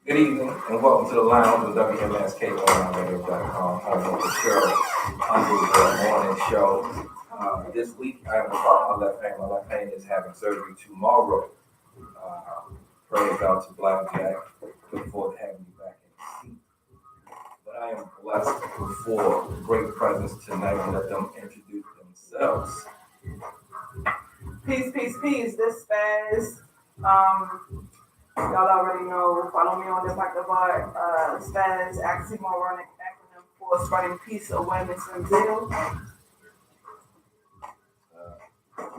Good evening and welcome to the lounge with WMSKOnlineradio.com, home of the show, under the morning show. This week I am without my left hand. My left hand is having surgery tomorrow. Prayers out to Blackjack. Look forward to having you back in the seat. But I am blessed with four great presents tonight and let them introduce themselves. Peace, peace, peace. This Spaz. Y'all already know. Follow me on the Dr. Bar. Spaz, oxymoronic acronym for spreading peace, awareness, and zeal.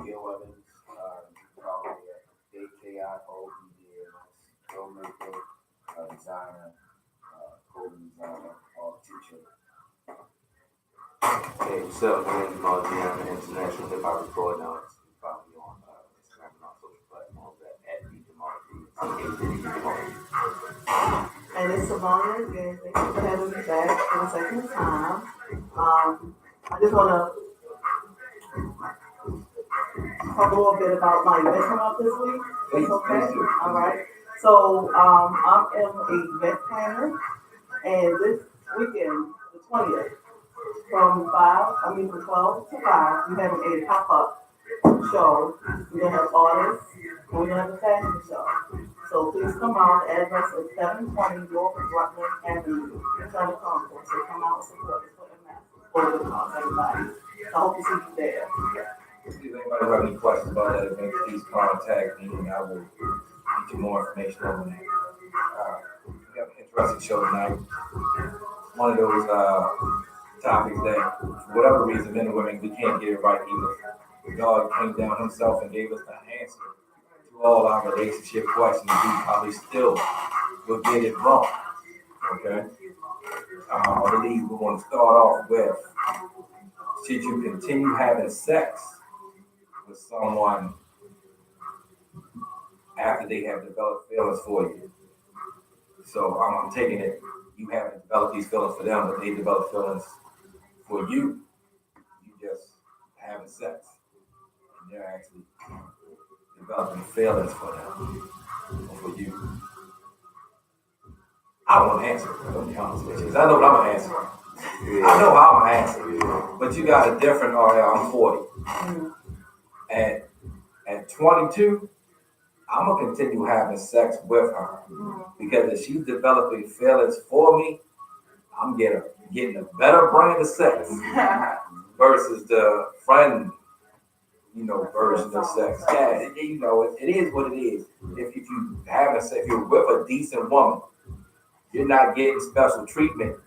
Gil Evans, probably AKIOEDNS, filmmaker, designer, clothing designer, art teacher. Hey, what's up? My name is Jamal G. I'm an international hip hop recording artist. You follow me on Instagram and on social platforms at Jamal G. And it's Savannah again. Thank you for having me back for the second time. I just want to talk a little bit about my event come up this week. That's okay? All right. So I am a event planner, and this weekend, the 20th, from 12 to 5, we're having a pop-up show. We're going to have artists, and we're going to have a fashion show. So please come out. The address is 720 North Rutland Avenue, inside the concourse. So come out and support us for the massive for the cause, everybody. So I hope to see you there. If anybody have any questions about that event, please contact me and I will get you more information on that. We have an interesting show tonight. One of those topics that, for whatever reason, men and women, we can't get it right either. God came down himself and gave us the answer to all our relationship questions. We probably still will get it wrong. Okay? I believe we want to start off with, should you continue having sex with someone after they have developed feelings for you? So I'm taking it, you haven't developed these feelings for them, but they develop feelings for you. You just having sex, and they're actually developing feelings for them or for you. I don't want to answer it, I'll be honest with you, because I know what I'm going to answer. I know how I'm going to answer it, but you got a different, I'm 40. At 22, I'm going to continue having sex with her because if she's developing feelings for me, I'm getting a better brand of sex versus the friend, version of sex. Yeah, it is what it is. If you having sex, if you're with a decent woman, you're not getting special treatment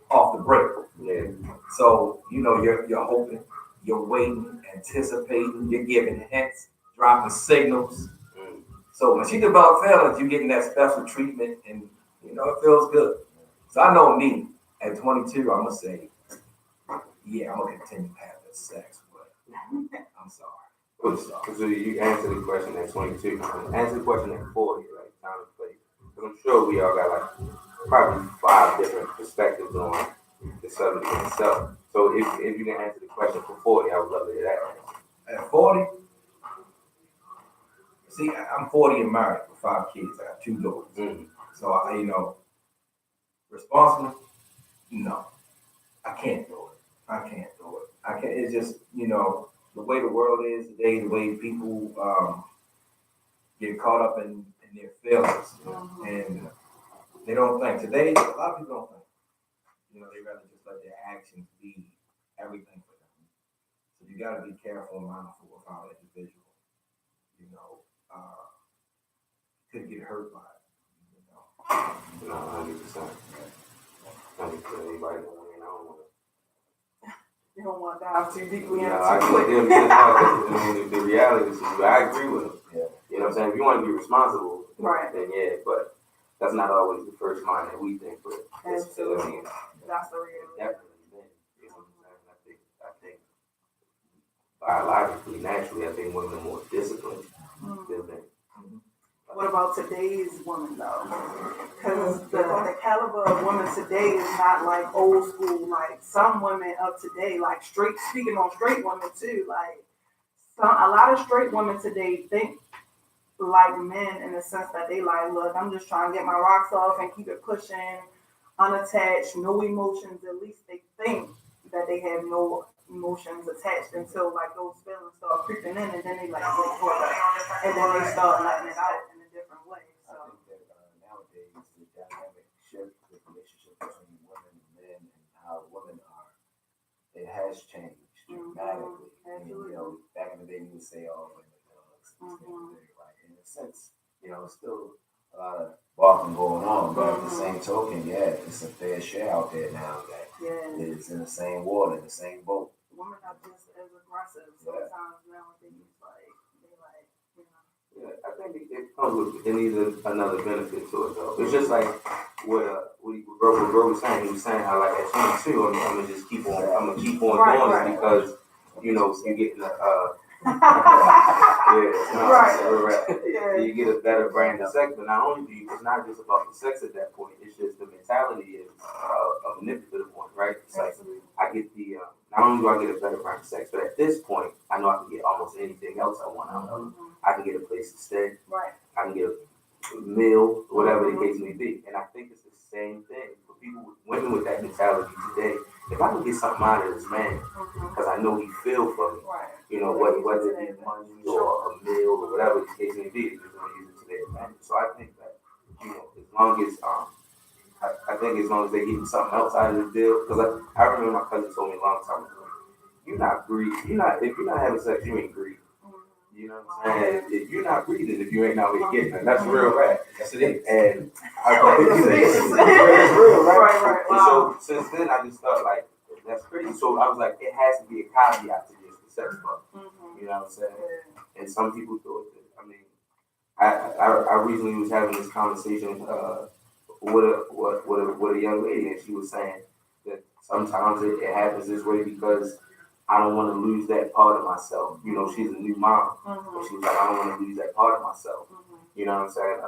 off the break. Yeah. So, you're hoping, you're waiting, anticipating, you're giving hints, dropping signals. So when she develops feelings, you're getting that special treatment and, it feels good. So I know me, at 22, I'm going to say, yeah, I'm going to continue having sex, but I'm sorry. So you answer the question at 22. Answer the question at 40, right? Time and place. Because I'm sure we all got like probably 5 different perspectives on the subject itself. So if you can answer the question for 40, I would love to hear that. At 40, see, I'm 40 and married with 5 kids. I got 2 daughters. Mm-hmm. So responsible? No, I can't do it. It's just, the way the world is today, the way people get caught up in their feelings, and they don't think. Today, a lot of people don't think. They rather just let their actions be everything for them. So you got to be careful and mindful of how that individual, could get hurt by it. 100%. Anybody don't win, I don't want to. You don't want to dive too deeply into it. The reality is, I agree with him. Yeah. You know what I'm saying? If you want to be responsible, right? Then yeah, but that's not always the first mind that we think. But absolutely, that's the real. Definitely, you know what I'm saying? I think biologically, naturally, I think women are more disciplined than men. What about today's woman though? Because the caliber of women today is not like old school. Like some women of today, like speaking on straight women too. Like a lot of straight women today think like men in the sense that they like, look, I'm just trying to get my rocks off and keep it pushing, unattached, no emotions. At least they think that they have no emotions attached until like those feelings start creeping in, and then they like wait for it, and then they start letting it out in a different way. I So. think that nowadays the dynamic shift with relationship between women and men and how women are, it has changed dramatically. And, you know, back in the day, you would say, "Oh, women are dogs," right? In a sense, you know, it's still a lot of walking going on, but at the same token, yeah, it's a fair share out there now that is in the same water, in the same boat. Women are just as aggressive sometimes nowadays. Like they like, you know. Yeah, I think it comes with another benefit to it though. It's just like what Bro was saying. He was saying how like at 22, I'm gonna just keep on. I'm gonna keep on doing it because you know you get the you get a better brand of sex. But not only do you, it's not just about the sex at that point. It's just the mentality is a manipulative one, right? It's like I get the not only do I get a better brand of sex, but at this point I know I can get almost anything else I want out of it. I can get a place to stay. Right. I can get a meal, whatever the case may be. And I think it's the same thing for women with that mentality today. If I can get something out of this man, because I know he feel for me, you know, whether it be money or a meal or whatever the case may be, he's going to use it to their advantage. So I think that, you know, as long as, I think as long as they get something else out of the deal, because I remember my cousin told me a long time ago, you're not greedy. If you're not having sex, you ain't greedy. You know what I'm saying? If you're not breathing, if you ain't out here getting it, that's real rap. Yes, it is. And I thought it's real, right? Right. And so since then, I just thought like that's crazy. So I was like, it has to be a caveat to just the sex part. You know what I'm saying? And some people thought that. I mean, I recently was having this conversation with a young lady, and she was saying that sometimes it happens this way because I don't want to lose that part of myself. You know, she's a new mom. And she was like, I don't want to lose that part of myself. You know what I'm saying?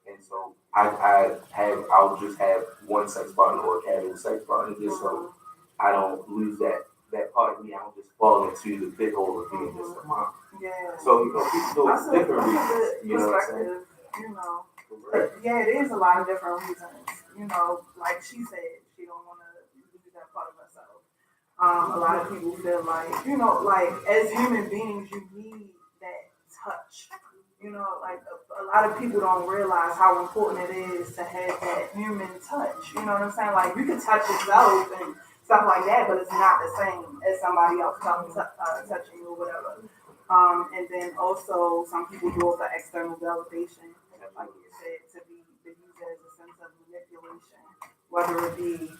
And so I'll just have one sex partner or a casual sex partner just so I don't lose that part of me. I don't just fall into the big hole of being just a mom. Yeah. So, you know, people do it different reasons. You know what I'm saying? You know. Yeah, it is a lot of different reasons. You know, like she said, she don't want to lose that part of herself. A lot of people feel like, you know, like as human beings, you need that touch. You know, like a lot of people don't realize how important it is to have that human touch. You know what I'm saying? Like you can touch yourself and stuff like that, but it's not the same as somebody else touching you or whatever. And then also some people do it for external validation, like you said, to use it as a sense of manipulation, whether it be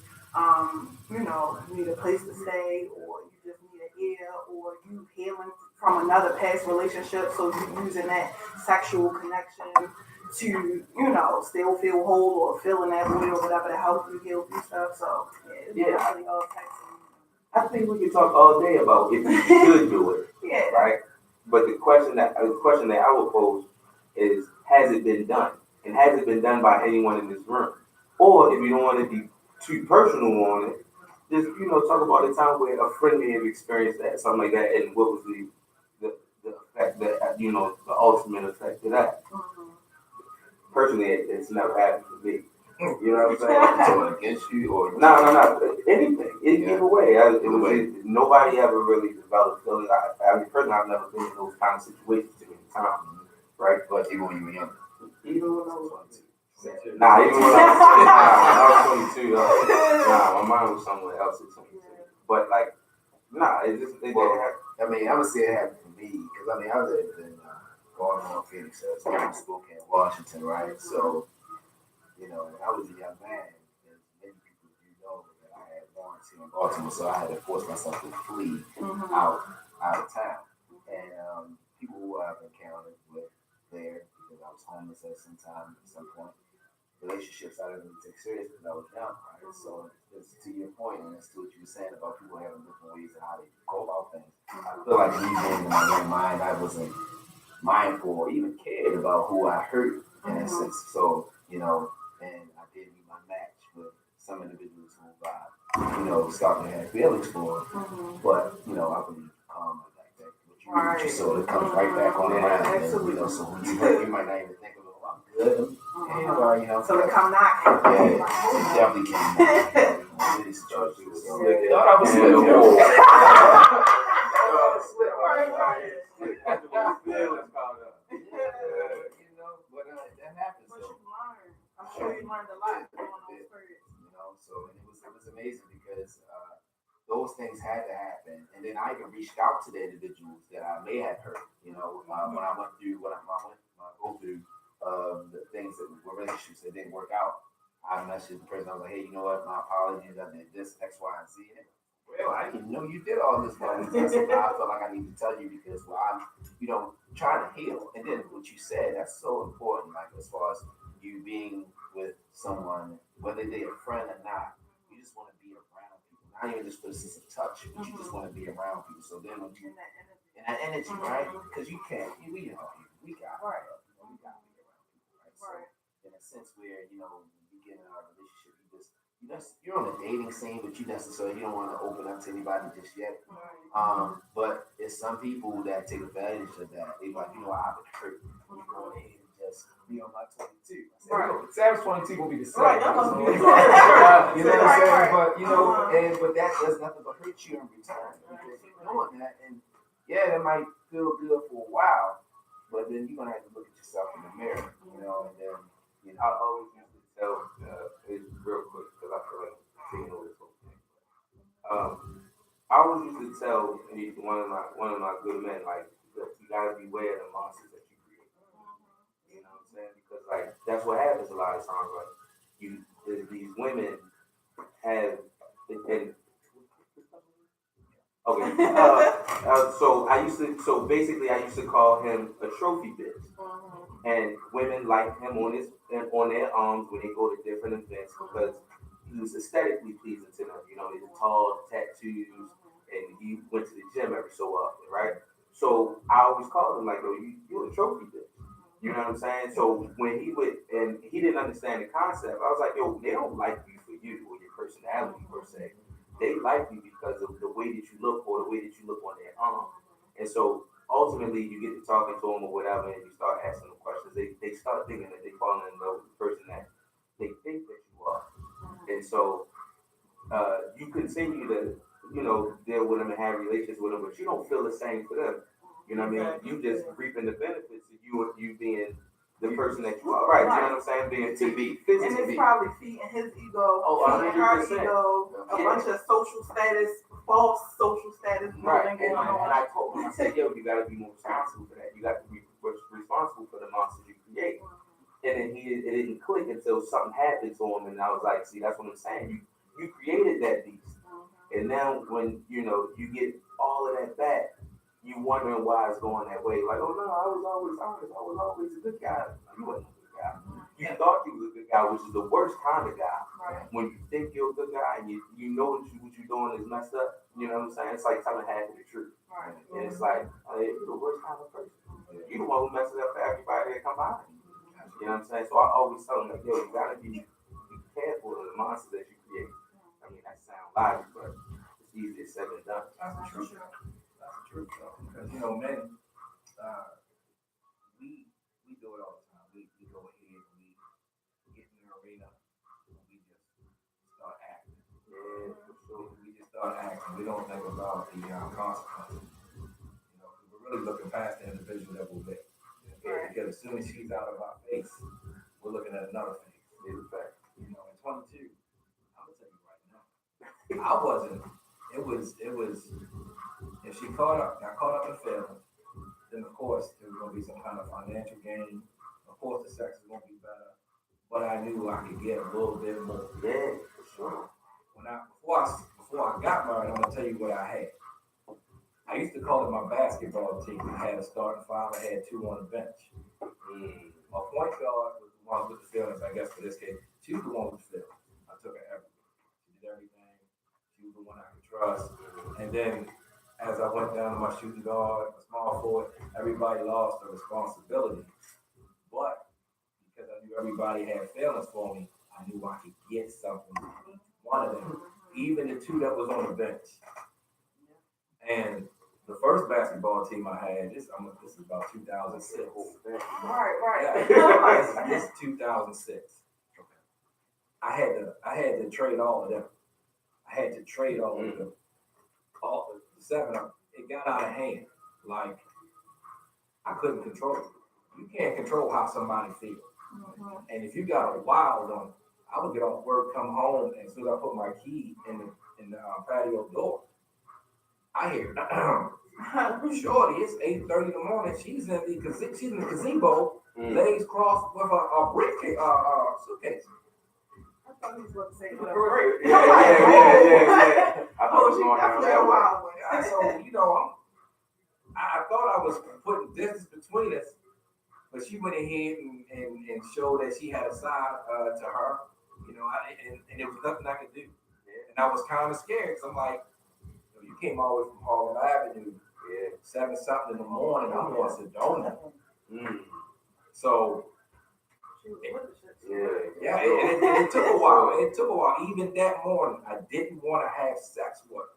you know, you need a place to stay, or you just need an ear, or you healing from another past relationship, so you using that sexual connection to, you know, still feel whole or feeling that way or whatever to help you heal through stuff. So it's definitely all types of. I think we can talk all day about if you should do it, right? But the question that I would pose is, has it been done, and has it been done by anyone in this room? Or if you don't want to be too personal on it, just, you know, talk about the time where a friend may have experienced that, something like that, and what was the effect that, you know, the ultimate effect of that. Personally, it's never happened to me. You know what I'm saying? Someone against you or no, anything. Either way, nobody ever really developed feelings. I mean, personally, I've never been in those kind of situations too many times, right? But even when you were younger. Even when I was 22. Nah, even when I was 22, my mind was somewhere else at 22. But like, it didn't happen. I mean, I would say it happened for me because I mean, I lived in Baltimore, Phoenix, Spokane, Washington, right? So, you know, when I was a young man, as many people do know that I had warrants here in Baltimore, so I had to force myself to flee out of town. And people who I've encountered with there, because I was homeless at some point, relationships I didn't take serious because I was young, right? So it's to your point, and it's to what you were saying about people having different ways of how they go about things. I feel like me being in my young mind, I wasn't mindful or even cared about who I hurt in a sense. So, you know, and I did meet my match with some individuals who I, you know, started to have feelings for, but, you know, I believe karma like that. What you teach you, so it comes right back on around. And then, you know, so when you hurt, you might not even think of it. Well, I'm good. Yeah, well, you know. So they come knocking. Yeah, it definitely came back. Really started to do it. Thought I was Yeah, slick. You know, but that happens. But So. you learned. I'm sure you learned a lot from those experiences. You know, so and it was amazing because those things had to happen, and then I even reached out to the individuals that I may have hurt. You know, when I went through when I go through the things that were relationships that didn't work out, I messaged the person. I was like, hey, you know what? My apologies. I did this X, Y, and Z. And well, I didn't know you did all this. But I felt like I need to tell you because I'm, you know, trying to heal. And then what you said, that's so important. Like as far as you being with someone, whether they're a friend or not, you just want to be around people. Not even just for the sense of touch, but you just want to be around people. So then when you and that energy, right? Because you can't, we know people, we got to be around people, right? So in a sense where you know you get in a relationship, you're on the dating scene, but you don't want to open up to anybody just yet. But it's some people that take advantage of that. They like, you know, I've been hurt. You go ahead and just be on my 22. I said, Right. Sam's 22 will be the same. Right, that must be you know what I'm saying? But you know, and but that does nothing but hurt you in return because you're doing that, and yeah, that might feel good for a while, but then you're gonna have to look at yourself in the mirror, you know, and then you know. I always used to tell, it's real quick because I feel like taking over this whole thing. I always used to tell one of my good men like that you gotta beware the monsters that you create. You know what I'm saying? Because like that's what happens a lot of times. Like these women have and okay. So basically I used to call him a trophy bitch. And women like him on their arms when they go to different events because he was aesthetically pleasing to them. You know, he's tall, tattoos, and he went to the gym every so often, right? So I always called him like, "Yo, you a trophy bitch." You know what I'm saying? So when he would, and he didn't understand the concept, I was like, "Yo, they don't like you for you or your personality per se. They like you because of the way that you look or the way that you look on their arm." And so ultimately you get to talking to them or whatever and you start asking them questions, they start thinking that they fall in love with the person that they think that you are. And so you continue to, you know, deal with them and have relations with them, but you don't feel the same for them. You know what I mean? You just reaping the benefits of you being the person that you are. Right, you know what I'm saying? Being to be And it's probably feeding his ego, feeding her 100%. ego, a bunch of social status, false social status right. building going And on. I told him, I said, yo, you got to be more responsible for that. You got to be responsible for the monsters you create. And then it didn't click until something happened to him, and I was like, see, that's what I'm saying. You created that beast, and now when you know you get all of that back, you wondering why it's going that way. Like, oh no, I was always honest. I was always a good guy. You wasn't a good guy. You thought you was a good guy, which is the worst kind of guy. Right. When you think you're a good guy and you know what you're doing is messed up. You know what I'm saying? It's like telling half of the truth. Right. And it's like, you're the worst kind of person. You're the one who messes up for everybody that come by. You know what I'm saying? So I always tell them, like, yo, you gotta be careful of the monsters that you create. I mean, that sounds logic, but it's easier said than done. That's the truth. That's the truth, though. Because you know, men, we do it all the time. We go ahead and we get in the arena and we just start acting. Yeah, for sure. We just start acting. We don't think about the consequences. You know, we're really looking past the individual that we're with. Okay? Because as soon as she's out of our face, we're looking at another face. It's a fact. You know, in 22, I'm gonna tell you right now, I wasn't. It was. If she got caught up in feelings, then of course there was gonna be some kind of financial gain. Of course, the sex is gonna be better, but I knew I could get a little bit more. Yeah, for sure. Before I got married, I'm gonna tell you what I had. I used to call it my basketball team. I had a starting five. I had two on the bench. My point guard was the one with the feelings, I guess, for this case. She was the one with the feelings. I took her everywhere. She did everything. She was the one I could trust. And then as I went down to my shooting guard, my small forward, everybody lost their responsibility. But because I knew everybody had feelings for me, I knew I could get something from each one of them. Even the two that was on the bench. And The first basketball team I had, this is about 2006. Right. Yeah, this is 2006. I had to trade all of them. I had to trade all of them. All the 7 of them. It got out of hand. Like, I couldn't control it. You can't control how somebody feels. Mhm. And if you got a wild one, I would get off work, come home, and as soon as I put my key in the patio door, I hear, shorty, it's 8:30 in the morning. She's in the gazebo, legs crossed with a briefcase, suitcase. I thought he was going to say Yeah. whatever. I thought it Oh, was she going down definitely a that way. wild one. Yeah, so, you know, I thought I was putting distance between us, but she went ahead and showed that she had a side to her, you know, and there was nothing I could do. And I was kind of scared because I'm like, you came all the way from Harlem Avenue, 7-something in the morning. I'm going to Sedona. So, yeah, it took a while. It took a while. Even that morning, I didn't want to have sex with her.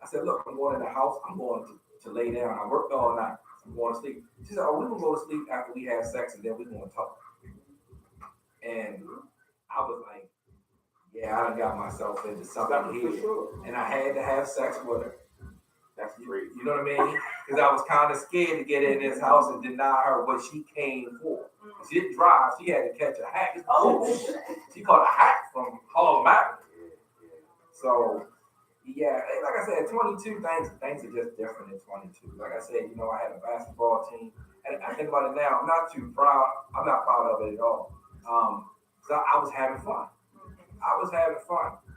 I said, look, I'm going in the house. I'm going to lay down. I worked all night. I'm going to sleep. She said, oh, we're going to go to sleep after we have sex, and then we're going to talk. And I was like, yeah, I done got myself into something here. Sure. And I had to have sex with her. That's crazy. You know what I mean? Because I was kind of scared to get in this house and deny her what she came for. She didn't drive. She had to catch a hack. Oh, she caught a hack from Harlem Avenue. So, yeah, like I said, 22 things are just different in 22. Like I said, you know, I had a basketball team. And I think about it now, I'm not too proud. I'm not proud of it at all. So I was having fun.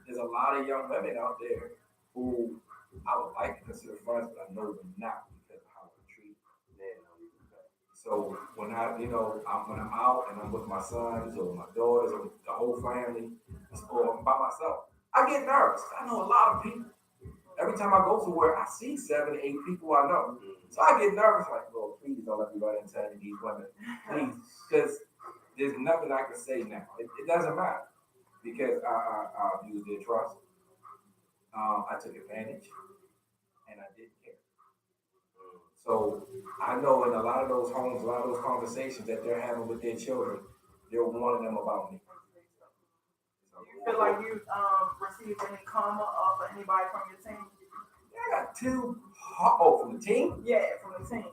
There's a lot of young women out there who I would like to consider friends, but I know they're not because of how I treat them. So when when I'm out and I'm with my sons or my daughters or the whole family or I'm by myself, I get nervous. I know a lot of people. Every time I go somewhere, I see 7 to 8 people I know. So I get nervous, like, Lord, please don't let me run into any of these women. Please. Because there's nothing I can say now. It doesn't matter. Because I used their trust. I took advantage. And I didn't care. So I know in a lot of those homes, a lot of those conversations that they're having with their children, they're warning them about me. Do you feel like you received any karma off of anybody from your team? Yeah, I got 2. Oh, from the team? Yeah, from the team.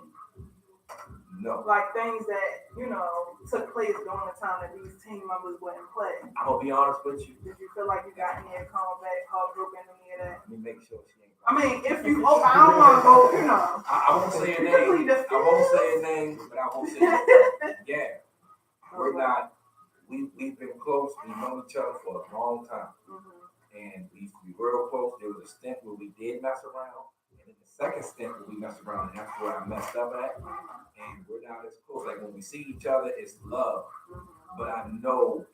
No. Like things that, took place during the time that these team members were in play. I'm going to be honest with you. Did you feel like you got any karma back, heartbroken, any of that? Let me make sure she ain't. I mean, if you, I don't want to go, I won't say a name. I won't say a name, but I won't say a name. Yeah. We're not, we've been close. We've known each other for a long time. And we used to be real close. There was a stint where we did mess around. And then the second stint where we messed around, and that's where I messed up at. And we're not as close. Like when we see each other, it's love. But I know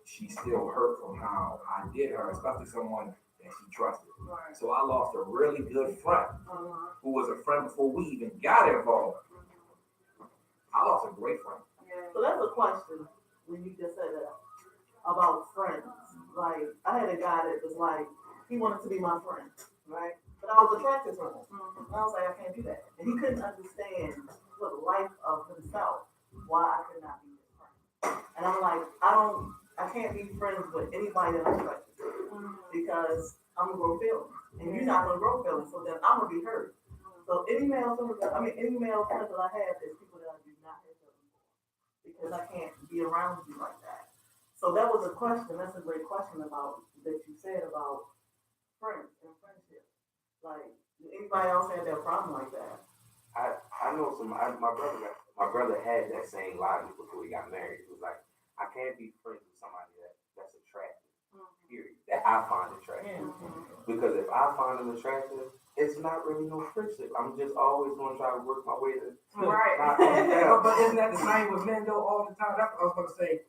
she still hurt from how I did her, especially someone that she trusted. Right. So I lost a really good friend who was a friend before we even got involved. I lost a great friend. So that's a question when you just said that about friends. Like, I had a guy that was like, he wanted to be my friend, right? But I was attracted to him. And I was like, I can't do that. And he couldn't understand for the life of himself why I could not be his friend. And I'm like, I can't be friends with anybody that I'm attracted to because I'm gonna grow feelings. And you're not gonna grow feelings, so then I'm gonna be hurt. So any male friends that I have is people that I do not have feelings for because I can't be around you like that. So that was a question. That's a great question about that you said about friends and friendship. Like, did anybody else have that problem like that? I know my brother had that same logic before he got married. He was like, I can't be friends with somebody that's attractive. Period. That I find attractive. Because if I find them attractive, it's not really no friendship. I'm just always gonna try to work my way to Right. But isn't that the same with men though all the time? That's what I was going to say.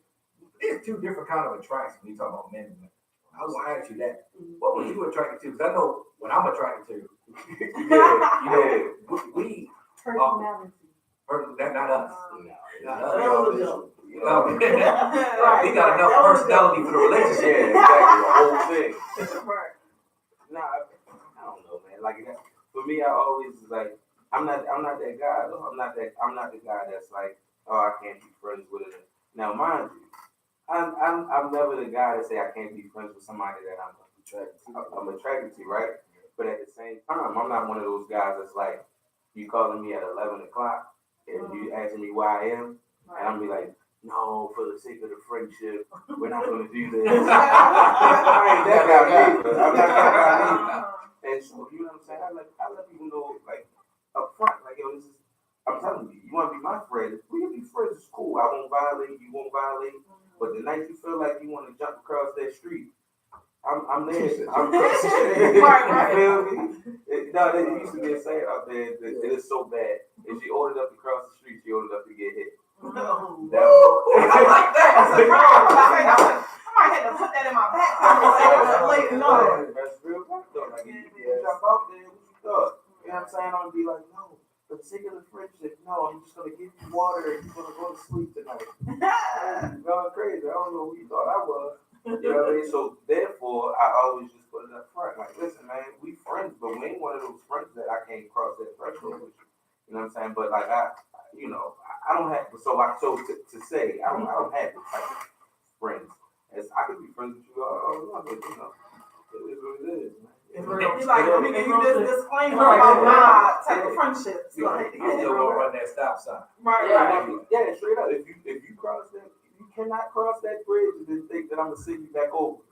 There's 2 different kind of attraction when you talk about men and women. I was going to ask you that. What were you attracted to? Because I know what I'm attracted to. We Personality. not us. Not us. That was a joke. We got enough personality for the relationship. Yeah, exactly. The whole thing. Right. Nah, I don't know, man. Like for me, I always like, I'm not that guy though. I'm not the guy that's like, oh, I can't be friends with it. Now, mind you, I'm never the guy that say I can't be friends with somebody that I'm attracted to, right? But at the same time, I'm not one of those guys that's like, you calling me at 11 o'clock and you asking me why I am, and I'm be like, no, for the sake of the friendship, we're not gonna do this. I ain't that guy either. I'm not that guy either. And so, you know what I'm saying? I let people know, like, up front, like, yo, this is, I'm telling you, you want to be my friend. We can be friends, it's cool. I won't violate, you won't violate. But the night you feel like you want to jump across that street, I'm there. I'm you feel me? No, they used to get saying out there that it is so bad. If she old enough to cross the street, she old enough to get hit. No. I like that. I might have to put that in my back pocket. That's real talk though. Like, you jump out there, what you thought? You know what I'm saying? I'm gonna be like, no, for the sake of the friendship, no, I'm just gonna give you water and you're gonna go to sleep tonight. You're going crazy. I don't know who you thought I was. You know what I mean? So therefore, I always just put it up front. Like, listen, man, we friends, but we ain't one of those friends that I can't cross that threshold with you. You know what I'm saying? But like, I don't have. So to say, I don't have the type of friends. As I could be friends with you all, but you know, it is what it is, man. It's like, you just disclaimer about my type of friendships. Like, You still gonna run that stop sign. right. Yeah, straight up. If you cross that, you cannot cross that bridge and then think that I'm gonna send you back over.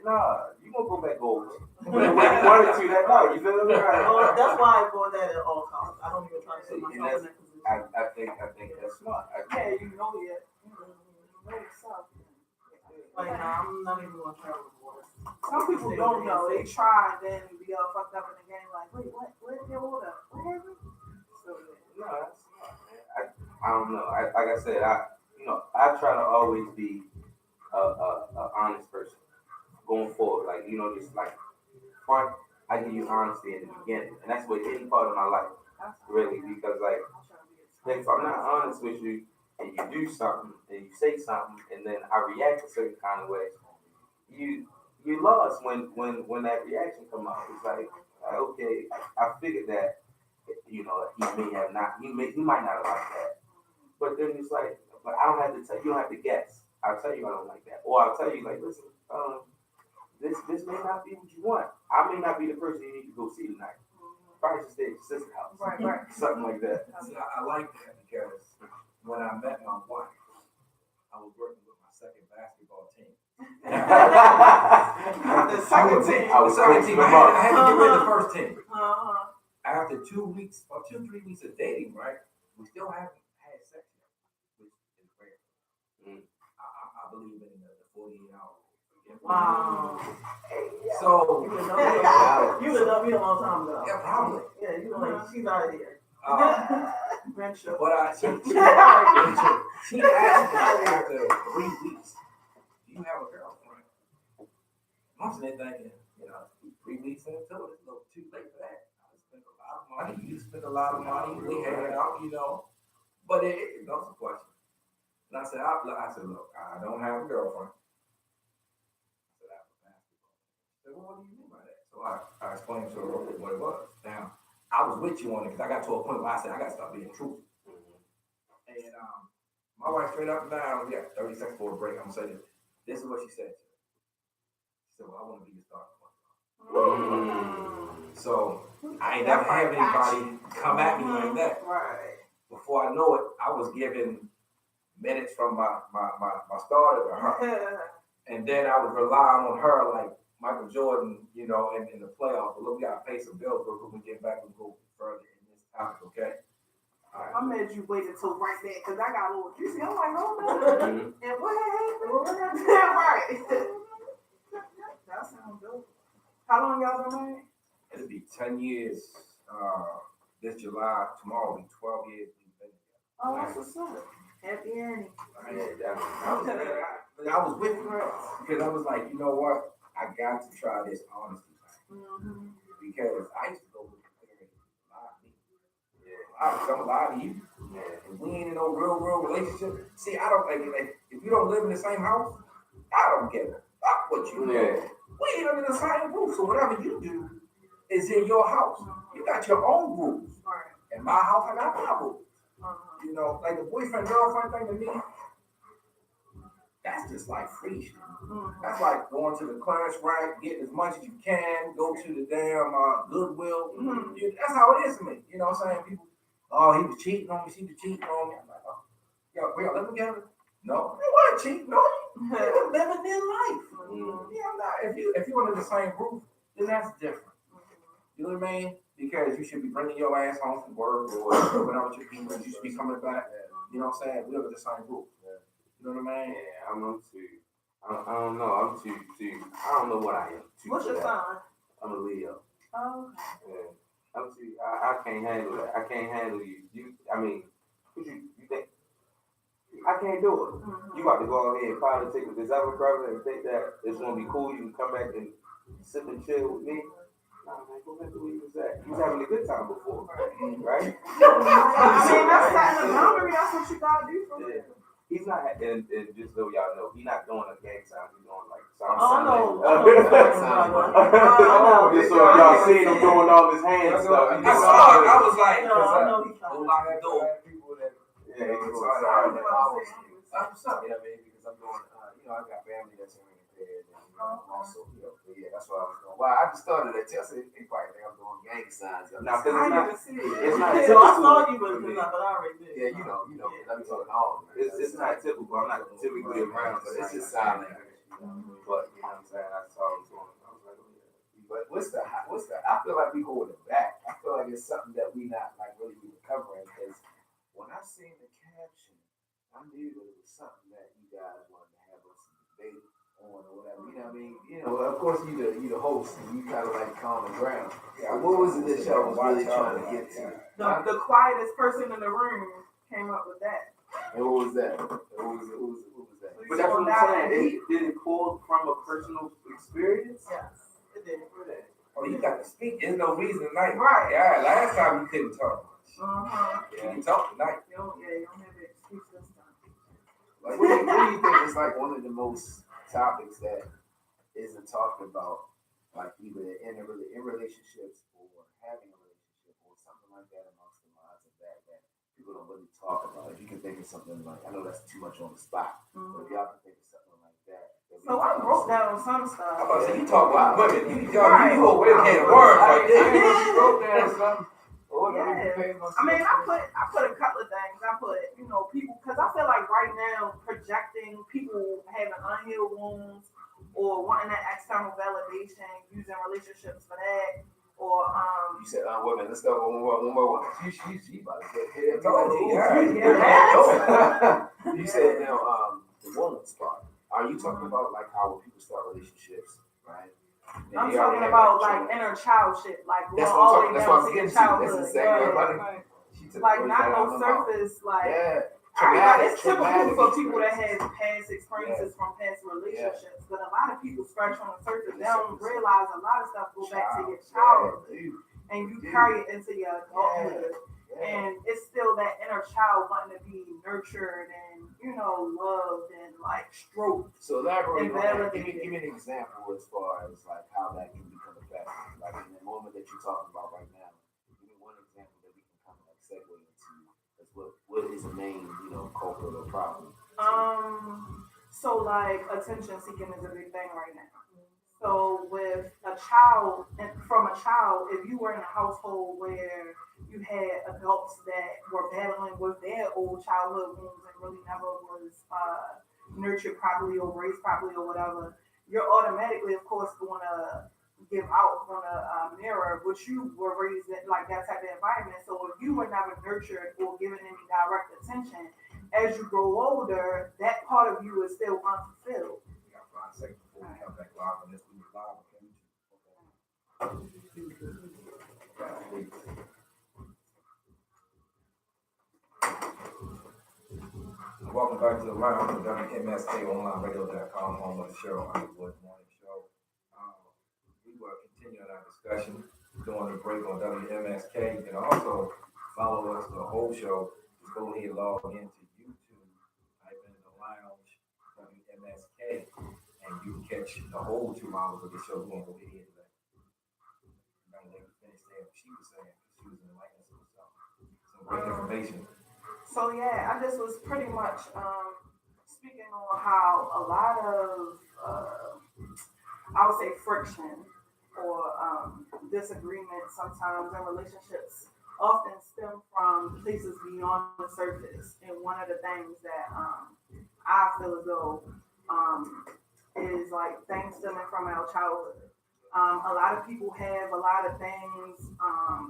Nah, you gonna go back over. When you wanted to that night, you feel me? Oh, that's why I avoid that at all costs. I don't even try to put myself in that position. I think that's smart. Yeah, you know it. You know yourself. Like, nah, I'm not even gonna try to avoid it. Some people don't know. They try and then be all fucked up in the game. Like, wait, what? Where's your order? What happened? So, No, that's smart, man. I don't know. Like I said, I try to always be a honest person going forward. Like, just like front, I give you honesty in the beginning, and that's with any part of my life, really. Because like, if I'm not honest with you, and you do something, and you say something, and then I react a certain kind of way, you lost when that reaction come out. It's like, okay, I figured that, he might not have liked that. But then it's like, but I don't have to tell you, don't have to guess. I'll tell you I don't like that. Or I'll tell you, like, listen, this may not be what you want. I may not be the person you need to go see tonight. Probably just stay at your sister's house. right. Something like that. See, I like that because when I met my wife, I was working with my second basketball team. The second team. I was I had to get rid of the first team. Uh-huh. After 2 weeks or 2-3 weeks of dating, right? We still haven't had sex yet, which is rare. I believe in the 48 hours. Wow. So You would know me a long time ago. yeah, probably. Yeah, you were like, she's out of here. Friendship. But she asked me after 3 weeks, "Do you have a girlfriend?" I'm sitting there thinking, 3 weeks into it, it's a little too late for that. I spent a lot of money. You spent a lot of money. We hanging out, But it was a question. And I said, look, I don't have a girlfriend. I said, I have a basketball. She said, well, what do you mean by that? So I explained to her what it was. Now, I was with you on it because I got to a point where I said, I got to start being truthful. And my wife, straight up and down, we got 30 seconds for a break. I'm going to say this. This is what she said to me. She said, well, I want to be your starting point. So I ain't never had anybody come at me like that. Right. Before I know it, I was giving minutes from my starter to her. And then I was relying on her like Michael Jordan, in the playoffs. But look, we got to pay some bills before we get back and go further in this topic, okay? All right. I'm mad you waited till right there because I got a little juicy. I'm like, oh no. And what happened? Right. That sounds dope. How long y'all been married? It'll be 10 years this July. Tomorrow will be 12 years we've been together. Oh, that's what's up. Happy ending. I was with her because I was like, you know what? I got to try this honesty thing. Because I used to go with her lie to me. I was gonna lie to you. If we ain't in no real relationship, see, I don't like if you don't live in the same house, I don't give a fuck what you do. We ain't under the same roof, so whatever you do is in your house. You got your own rules. Right. In my house, I got my rules. Uh-huh. You know, like the boyfriend girlfriend thing to me, that's just like free shit. That's like going to the clearance rack, getting as much as you can, go to the damn Goodwill. That's how it is to me. You know what I'm saying? People, oh, he was cheating on me, she was cheating on me. I'm like, oh, yo, we live together? No, they weren't cheating on you. They were living their life. Yeah, I'm not. If you under the same roof, then that's different. You know what I mean? Because you should be bringing your ass home from work or whatever with your people. You should be coming back. You know what I'm saying? We live in the same roof. You know what I mean? Yeah, I'm too. I don't know. I'm too. I don't know what I am. What's your sign? I'm a Leo. Oh. Yeah. I'm too. I can't handle that. I can't handle you. I mean, you think? I can't do it. You got to go out here and politic with this other brother and think that it's gonna be cool. You can come back and sip and chill with me. Nah, man, go back to where you was at. You was having a good time before, right? I mean, that's setting a boundary. That's what you gotta do for me. He's not, and just so y'all know, he's not doing a gang sign. He's doing like some. Oh, no. Just so y'all seen him doing all his hand stuff. I saw it. I was like, Lock the door. People that Yeah, I'm sorry, I mean, because I'm doing, I got family that's in impaired, and also, that's what I was doing. Well, I just started at Chelsea. They probably think I'm doing gang signs. Now, because it's not So I saw typical. you with it, but I already did. Yeah, you know, let me talk all. It's not typical. I'm not typically around, but it's just sign language. But you know what I'm saying? I saw him doing it. I was like, oh, yeah. But what's the? I feel like we hold it back. I feel like it's something that we not like really even covering because when I seen the caption, I knew that it was something that you guys wanted to have us debate on or whatever. You know what I mean? Of course you the host and you kind of like calm the ground. Yeah, what was it that y'all was really trying to get to? The quietest person in the room came up with that. And what was that? What was that? But that's what I'm saying. Did it pull from a personal experience? Yes, it did. oh, you got to speak. There's no reason tonight. Right. Yeah, last time you couldn't talk. Uh-huh. You can talk tonight. You don't have an excuse this time. Like, what do you think is like one of the most topics that isn't talked about, like either in relationships or having a relationship or something like that amongst the minds of that people don't really talk about? If you can think of something like, I know that's too much on the spot, but if y'all can think of something like that. So I wrote down some stuff. I'm about to say, you talk about women. You over there had words right there. You wrote down something. I mean, I put a couple of things. I put, people, because I feel like right now projecting people having unhealed wounds or wanting that external validation, using relationships for that, or You said women. Let's go one more. She about to get hit. You said now the woman's part. Are you talking about like how when people start relationships, right? I'm talking about like inner child shit, like that's all the way what down I'm to your getting to. childhood. That's exactly Like not no surface, like it's typical for people that have past experiences from past relationships, but a lot of people scratch on the surface. They don't realize a lot of stuff go back to your childhood, and you carry it into your adulthood. And it's still that inner child wanting to be nurtured and, loved and like stroked. So elaborate on that. Give me an example as far as like how that can become effective. Like in the moment that you're talking about right now, give me one example that we can kind of like segue into. As what is the main, culprit or problem? So like attention seeking is a big thing right now. So with a child, and from a child, if you were in a household where you had adults that were battling with their old childhood wounds and really never was nurtured properly or raised properly or whatever, you're automatically, of course, going to give out on a mirror, which you were raised in like that type of environment. So if you were never nurtured or given any direct attention, as you grow older, that part of you is still unfulfilled. Welcome back to the round of WMSKOnlineRadio.com, home of the Cheryl Underwood Morning Show. We will continue our discussion during the break on WMSK. You can also follow us the whole show. Just go ahead and log into YouTube, type in the lounge WMSK, and you can catch the whole 2 hours of the show. We're going to go ahead and let trying to let you finish saying what she was saying. She was enlightening some great information. So yeah, I just was pretty much speaking on how a lot of I would say friction or disagreement sometimes in relationships often stem from places beyond the surface. And one of the things that I feel as though is like things stemming from our childhood. A lot of people have a lot of things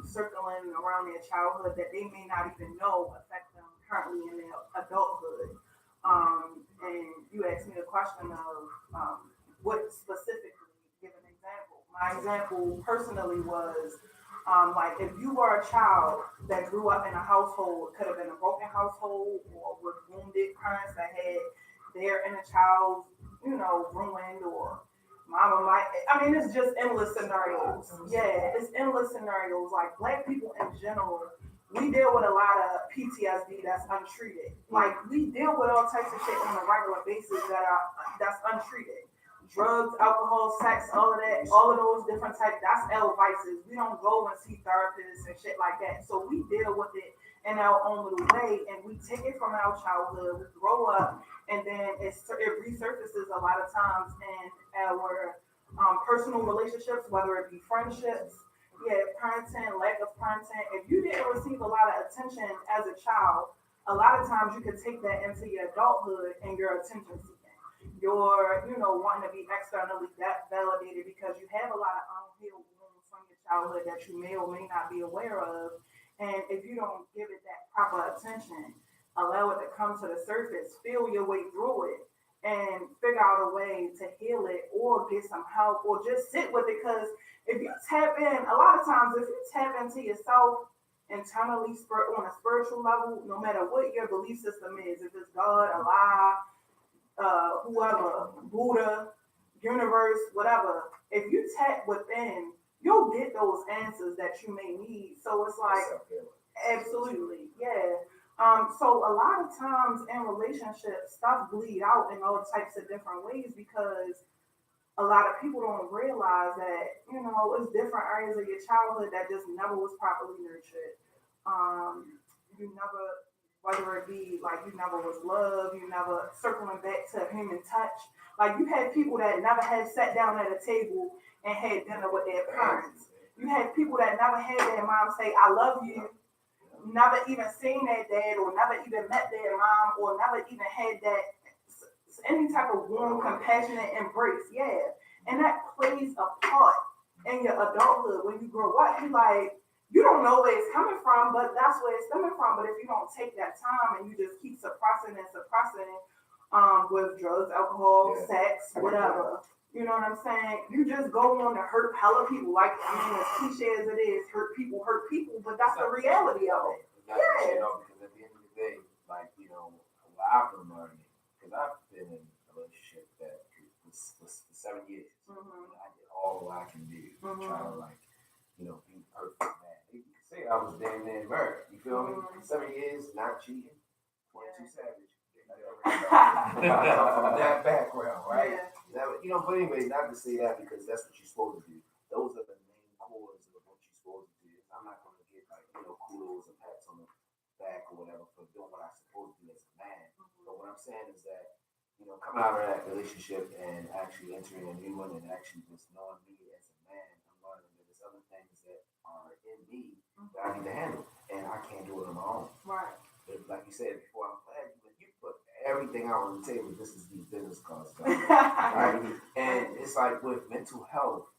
circling around their childhood that they may not even know affect them currently in their adulthood. And you asked me the question of what specifically, give an example. My example personally was like if you were a child that grew up in a household, could have been a broken household or with wounded parents that had their inner child, ruined or mama might, I mean, it's just endless scenarios. Yeah, it's endless scenarios. Like black people in general, we deal with a lot of PTSD that's untreated. Like we deal with all types of shit on a regular basis that's untreated. Drugs, alcohol, sex, all of those different types, that's L vices. We don't go and see therapists and shit like that. So we deal with it in our own little way and we take it from our childhood, we grow up, and then it resurfaces a lot of times in our personal relationships, whether it be friendships, parenting, lack of parenting. If you didn't receive a lot of attention as a child, a lot of times you could take that into your adulthood and your attention seeking. You're, wanting to be externally validated because you have a lot of unhealed wounds from your childhood that you may or may not be aware of. And if you don't give it that proper attention, allow it to come to the surface, feel your way through it, and figure out a way to heal it or get some help or just sit with it. Because if you tap in, a lot of times, if you tap into yourself internally on a spiritual level, no matter what your belief system is, if it's God, Allah, whoever, Buddha, universe, whatever, if you tap within, you'll get those answers that you may need. So it's like, absolutely, yeah. So a lot of times in relationships, stuff bleed out in all types of different ways because a lot of people don't realize that, it's different areas of your childhood that just never was properly nurtured. You never, whether it be like you never was loved, you never circling back to human touch. Like you had people that never had sat down at a table and had dinner with their parents. You had people that never had their mom say, I love you, never even seen their dad or never even met their mom or never even had that any type of warm, compassionate embrace. Yeah. And that plays a part in your adulthood when you grow up. You don't know where it's coming from, but that's where it's coming from. But if you don't take that time and you just keep suppressing with drugs, alcohol, sex, whatever, you know what I'm saying? You just go on to hurt hella people. Like, as cliche as it is, hurt people, but that's the reality of it. Because at the end of the day, what I've been learning, because I've been in a relationship that was for 7 years. Mm-hmm. I did all I can do to try to be perfect, man. You can say I was damn near married. You feel me? 7 years, not cheating, 22 savage. I come from that background, right? Yeah. But anyway, not to say that because that's what you're supposed to do. Those are the main cores of what you're supposed to do. I'm not going to get kudos and pats on the back or whatever for doing what I'm supposed to do as a man. But what I'm saying is that, coming out of that relationship and actually entering a new one and actually just knowing me as a man, I'm learning that there's other things that are in me that I need to handle, and I can't do it on my own. Right. But like you said before, I'm glad you put everything out on the table. This is these business cards, right? And it's like with mental health,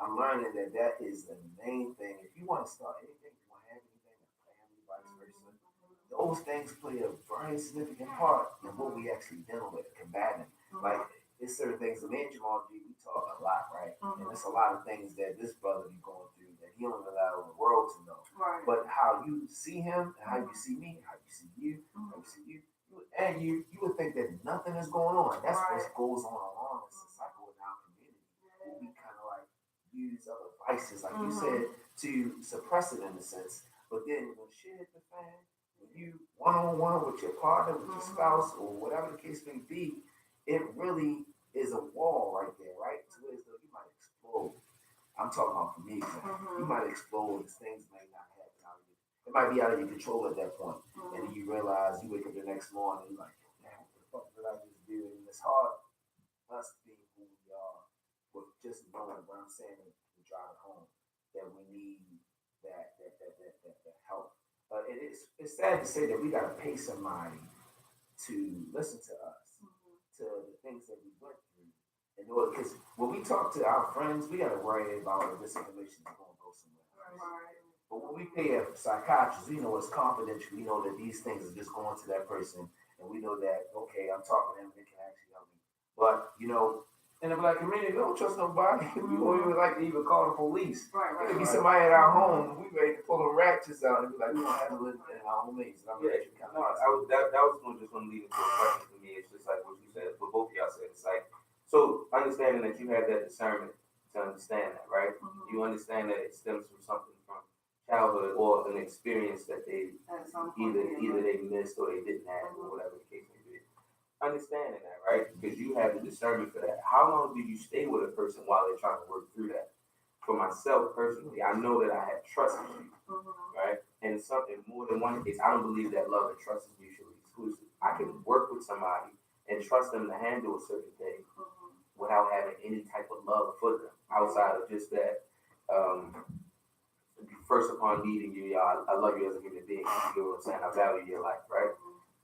I'm learning that is the main thing. If you want to start anything, you want to have anything, a family, vice versa, those things play a very significant part in what we actually deal with, combating. Like, it's certain things, the man Jamal G, we talk a lot, right? And there's a lot of things that this brother be going through that he don't allow the world to know. Right. But how you see him, and how you see me, how you see you, how you see you, and you would think that nothing is going on. That's what goes on along this cycle in our community. We kind of like use other vices, like you said, to suppress it in a sense. But then when shit hit the fan, when you one-on-one with your partner, with your spouse, or whatever the case may be, it really is a wall right there, right? To where you might explode. I'm talking about for me. You Mhm. might explode, things might not happen out of you. It might be out of your control at that point. And then you realize you wake up the next morning, you're like, man, what the fuck did I just do? And it's hard, us being who we are, with just knowing what I'm saying and driving home, that we need that help. But it's sad to say that we gotta pay somebody to listen to us, to the things that we went through. In order, because when we talk to our friends, we gotta worry about if this information is gonna go somewhere. Right. But when we pay a psychiatrist, we know it's confidential. We know that these things are just going to that person, and we know that okay, I'm talking to them, they can actually help me. But in the black community, we don't trust nobody. We don't even like to even call the police. Right. It could be somebody at our home. We ready to pull the ratchets out and be like, we don't handle it in our own ways. And I'm Yeah, kind no, that was just going to lead into a question for me. It's just like what you said, what both of y'all said. It's like, so understanding that you have that discernment to understand that, right? You understand that it stems from something from childhood or an experience that they either they missed or they didn't have or whatever the case may be. Understanding that, right? Because you have the discernment for that. How long do you stay with a person while they're trying to work through that? For myself personally, I know that I have trust issues, right? And something more than one case, I don't believe that love and trust is mutually exclusive. I can work with somebody and trust them to handle a certain thing without having any type of love for them outside of just that. First upon meeting you, I love you as a human being. You know what I'm saying? I value your life, right?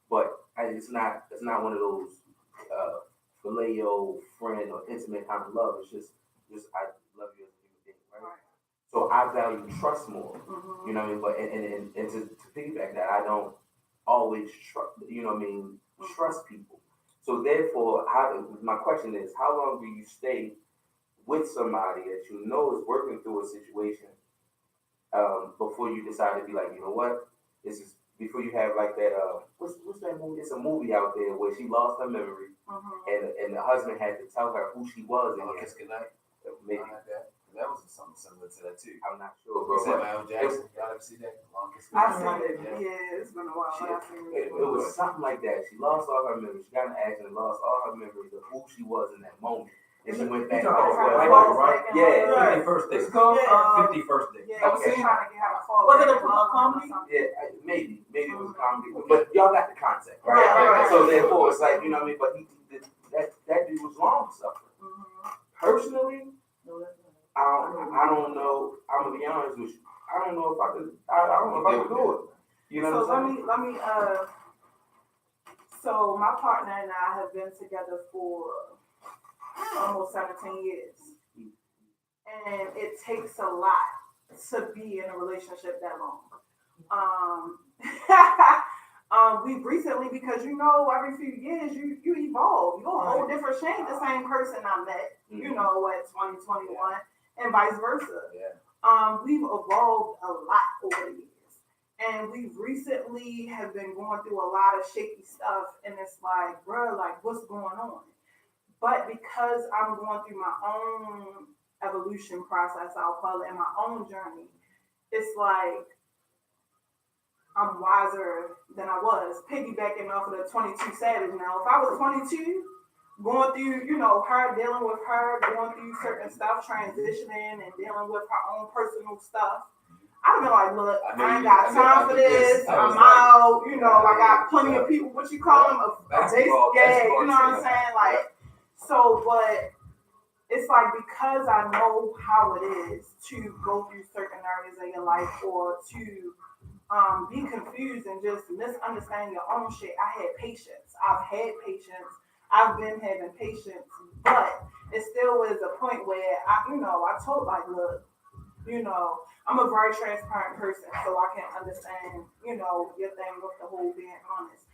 But it's not one of those phileo friend or intimate kind of love. It's just I love you as a human being, right? So I value trust more. You know what I mean? But and to piggyback that, I don't always trust. You know what I mean? Trust people. So therefore, my question is, how long do you stay with somebody that you know is working through a situation before you decide to be like, you know what, this is before you have like that what's that movie? It's a movie out there where she lost her memory and the husband had to tell her who she was again. Kiss Goodnight. Maybe that was something similar to that too. I'm not sure, bro. Is that Michael Jackson? Y'all ever see that? Long Kiss I've Goodnight. seen it. Yeah, it's been a while. But I've seen It was something like that. She lost all her memories. She got in an accident, lost all her memories of who she was in that moment. And she went back. Yeah, 51st Day. It's called 51st Day. Yeah, I was trying to get her to fall. Was it a comedy? Yeah, maybe it was a comedy, but y'all got the concept, right? Right. So therefore, it's like, you know what I mean. But that dude was long suffering. Personally, I don't know. I'm gonna be honest with you. I don't know if I could. I don't know if I could do it. You know what I'm saying? Let me. So my partner and I have been together for almost 17 years, and it takes a lot to be in a relationship that long. We've recently, because every few years you evolve. You're a whole different shade. The same person I met, at 2021, and vice versa. We've evolved a lot over the years, and we recently have been going through a lot of shaky stuff, and it's like, bro, like what's going on? But because I'm going through my own evolution process, I'll call it, in my own journey, it's like I'm wiser than I was, piggybacking off of the 22 Savage. Now, if I was 22, going through, her, dealing with her, going through certain stuff, transitioning and dealing with her own personal stuff, I'd have been like, look, I ain't got time for this. I'm out. I got plenty of people, what you call them, you know what I'm saying? Like, so, but it's like, because I know how it is to go through certain areas of your life, or to be confused and just misunderstand your own shit. I had patience. I've had patience. I've been having patience, but it still was a point where I told, like, look, I'm a very transparent person, so I can understand, your thing with the whole being honest.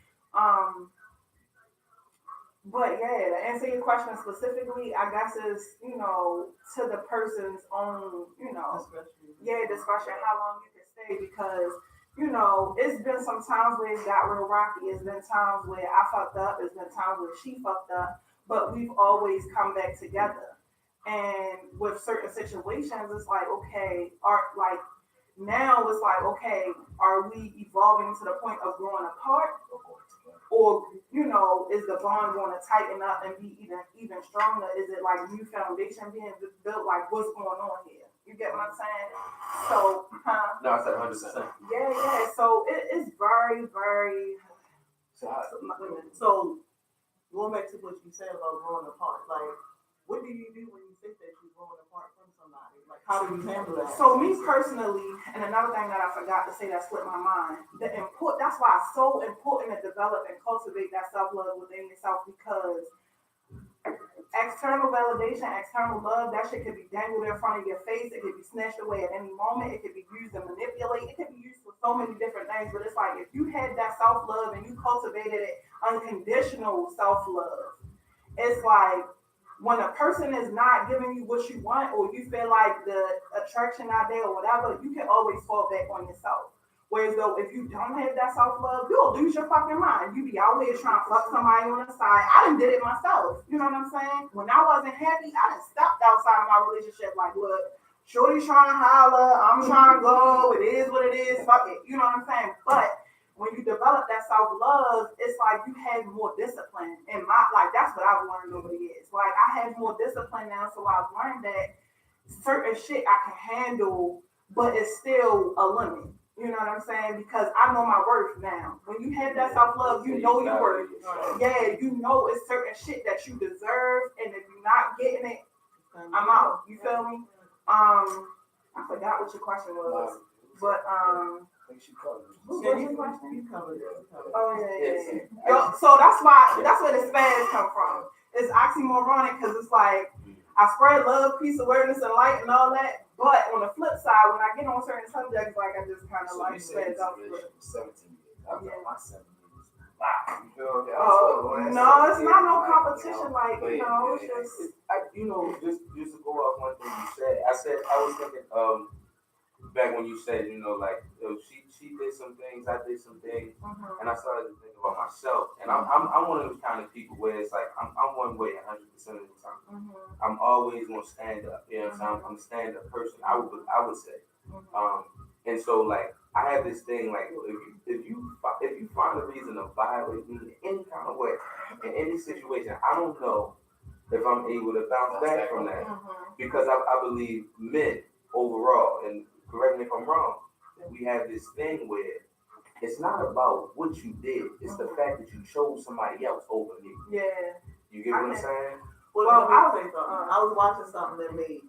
But yeah, to answer your question specifically, I guess is, to the person's own, discretion, how long you can stay, because it's been some times where it got real rocky. It's been times where I fucked up. It's been times where she fucked up. But we've always come back together. And with certain situations, it's like, okay, now it's like, okay, are we evolving to the point of growing apart? Or, is the bond going to tighten up and be even stronger? Is it like new foundation being built? Like, what's going on here? You get what I'm saying? So, No, I said 100%. yeah. So it is very, very. So I, Wait a minute. So going back to what you said about growing apart, like what do you do when you think that you're growing apart from somebody? Like how do you handle that? So me personally, and another thing that I forgot to say that slipped my mind, that's why it's so important to develop and cultivate that self-love within yourself, because external validation, external love, that shit could be dangled in front of your face. It could be snatched away at any moment. It could be used to manipulate. It could be used for so many different things. But it's like if you had that self-love and you cultivated it, unconditional self-love, it's like when a person is not giving you what you want, or you feel like the attraction not there or whatever, you can always fall back on yourself. Whereas though, if you don't have that self-love, you'll lose your fucking mind. You be out here trying to fuck somebody on the side. I done did it myself. You know what I'm saying? When I wasn't happy, I done stepped outside of my relationship like, look, shorty's trying to holler, I'm trying to go, it is what it is, fuck it. You know what I'm saying? But when you develop that self-love, it's like you have more discipline. And that's what I've learned over the years. Like, I have more discipline now, so I've learned that certain shit I can handle, but it's still a limit. You know what I'm saying? Because I know my worth now. When you have that self-love, you know your worth. Yeah, you know it's certain shit that you deserve, and if you're not getting it, I'm out. You feel me? I forgot what your question was, but I think she covered it. what Yeah, was your question? you covered it. Oh yeah. So that's where the spaz come from. It's oxymoronic because it's like I spread love, peace, awareness, and light, and all that. But on the flip side, when I get on certain subjects, like I just kind of So like you said spaz out. 17 years. I've Yeah. done my 7 years. Wow. You feel me? Oh no, it's not no competition. Like you know, it's just Just to go off one thing you said, I was thinking, back when you said, like, she did some things, I did some things, and I started to think about myself. And I'm one of those kind of people where it's like, I'm one way 100% of the time. I'm always gonna stand up, you know what I'm saying? I'm a stand-up person, I would say. And so, like, I have this thing, like, if you find a reason to violate me in any kind of way, in any situation, I don't know if I'm able to bounce back from that. Because I believe men overall, and correct me if I'm wrong, we have this thing where it's not about what you did, it's the fact that you chose somebody else over me. Yeah. You get what I'm saying? Well, I was saying something. I was watching something that made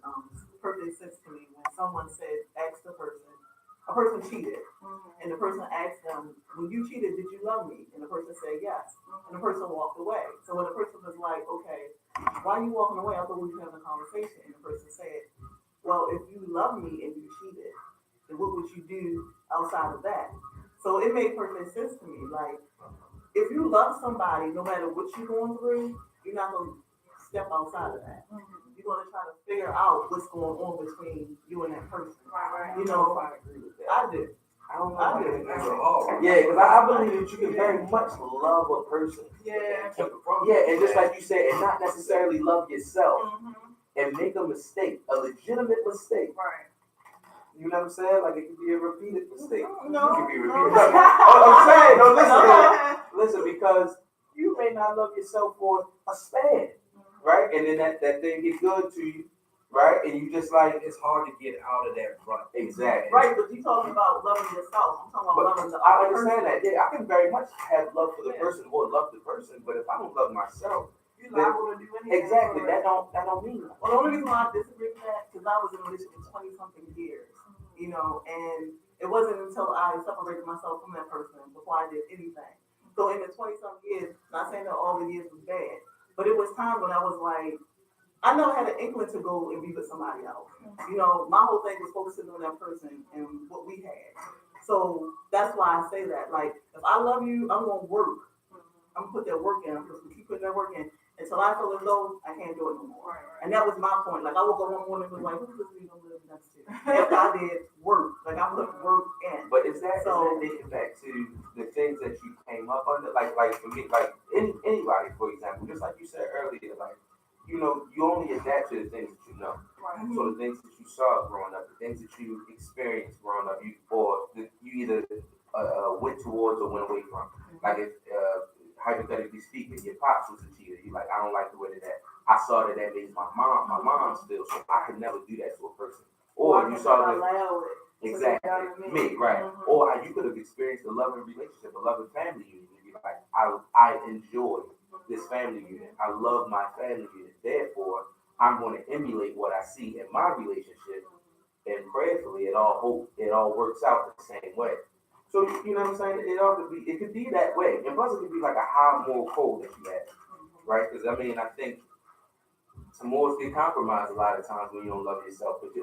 perfect sense to me when someone said, ask the person, a person cheated, and the person asked them, when you cheated, did you love me? And the person said yes, and the person walked away. So when the person was like, okay, why are you walking away? I thought we were having a conversation. And the person said, well, if you love me and you cheated, then what would you do outside of that? So it made perfect sense to me. Like, if you love somebody, no matter what you're going through, you're not going to step outside of that. You're going to try to figure out what's going on between you and that person. Right. You know, if I agree with that. I do. I don't know. I do. That's a hard. Yeah, because I believe that you can very much love a person. Yeah. Yeah, and just like you said, and not necessarily love yourself and make a mistake, a legitimate mistake. Right. You know what I'm saying? Like, it could be a repeated mistake. No. It could be repeated. I'm saying, no, listen, because you may not love yourself for a span, right? And then that thing get good to you, right? And you just like, It's hard to get out of that rut. exactly. Right, but you're talking about loving yourself. I'm talking about loving the I other understand person. that. Yeah, I can very much have love for the person or love the person, but if I don't love myself, You're liable to do anything. exactly, that don't mean nothing. Well, the only reason why I disagree with that, because I was in a relationship for 20-something years, and it wasn't until I separated myself from that person before I did anything. So in the 20-something years, not saying that all the years was bad, but it was time when I was like, I never had an inkling to go and be with somebody else. My whole thing was focusing on that person and what we had. So that's why I say that. Like, if I love you, I'm going to work. I'm going to put that work in. I'm going to keep putting that work in until I feel as though I can't do it no more. And that was my point. Like, I woke up one morning and was like, who's this dude I'm living next to? After I did work. Like, I put work in. But is that dating back to the things that you came up under? Like for me, like anybody, for example, just like you said earlier, like, you only adapt to the things that you know. Right. So the things that you saw growing up, the things that you experienced growing up, you either went towards or went away from. Like, if hypothetically speaking, your pops was a cheater, you like, I don't like the way that I saw that made my mom still, so I could never do that to a person. Or or you saw the allow it. exactly me, right? Mhm. Or you could have experienced a loving relationship, a loving family unit. You'd be like, I enjoy this family unit. I love my family unit. Therefore, I'm going to emulate what I see in my relationship, and prayerfully, it all works out the same way. So you know what I'm saying? It could be that way, and plus it could be like a high moral code that you have, right? Because I mean, I think some morals get compromised a lot of times when you don't love yourself. But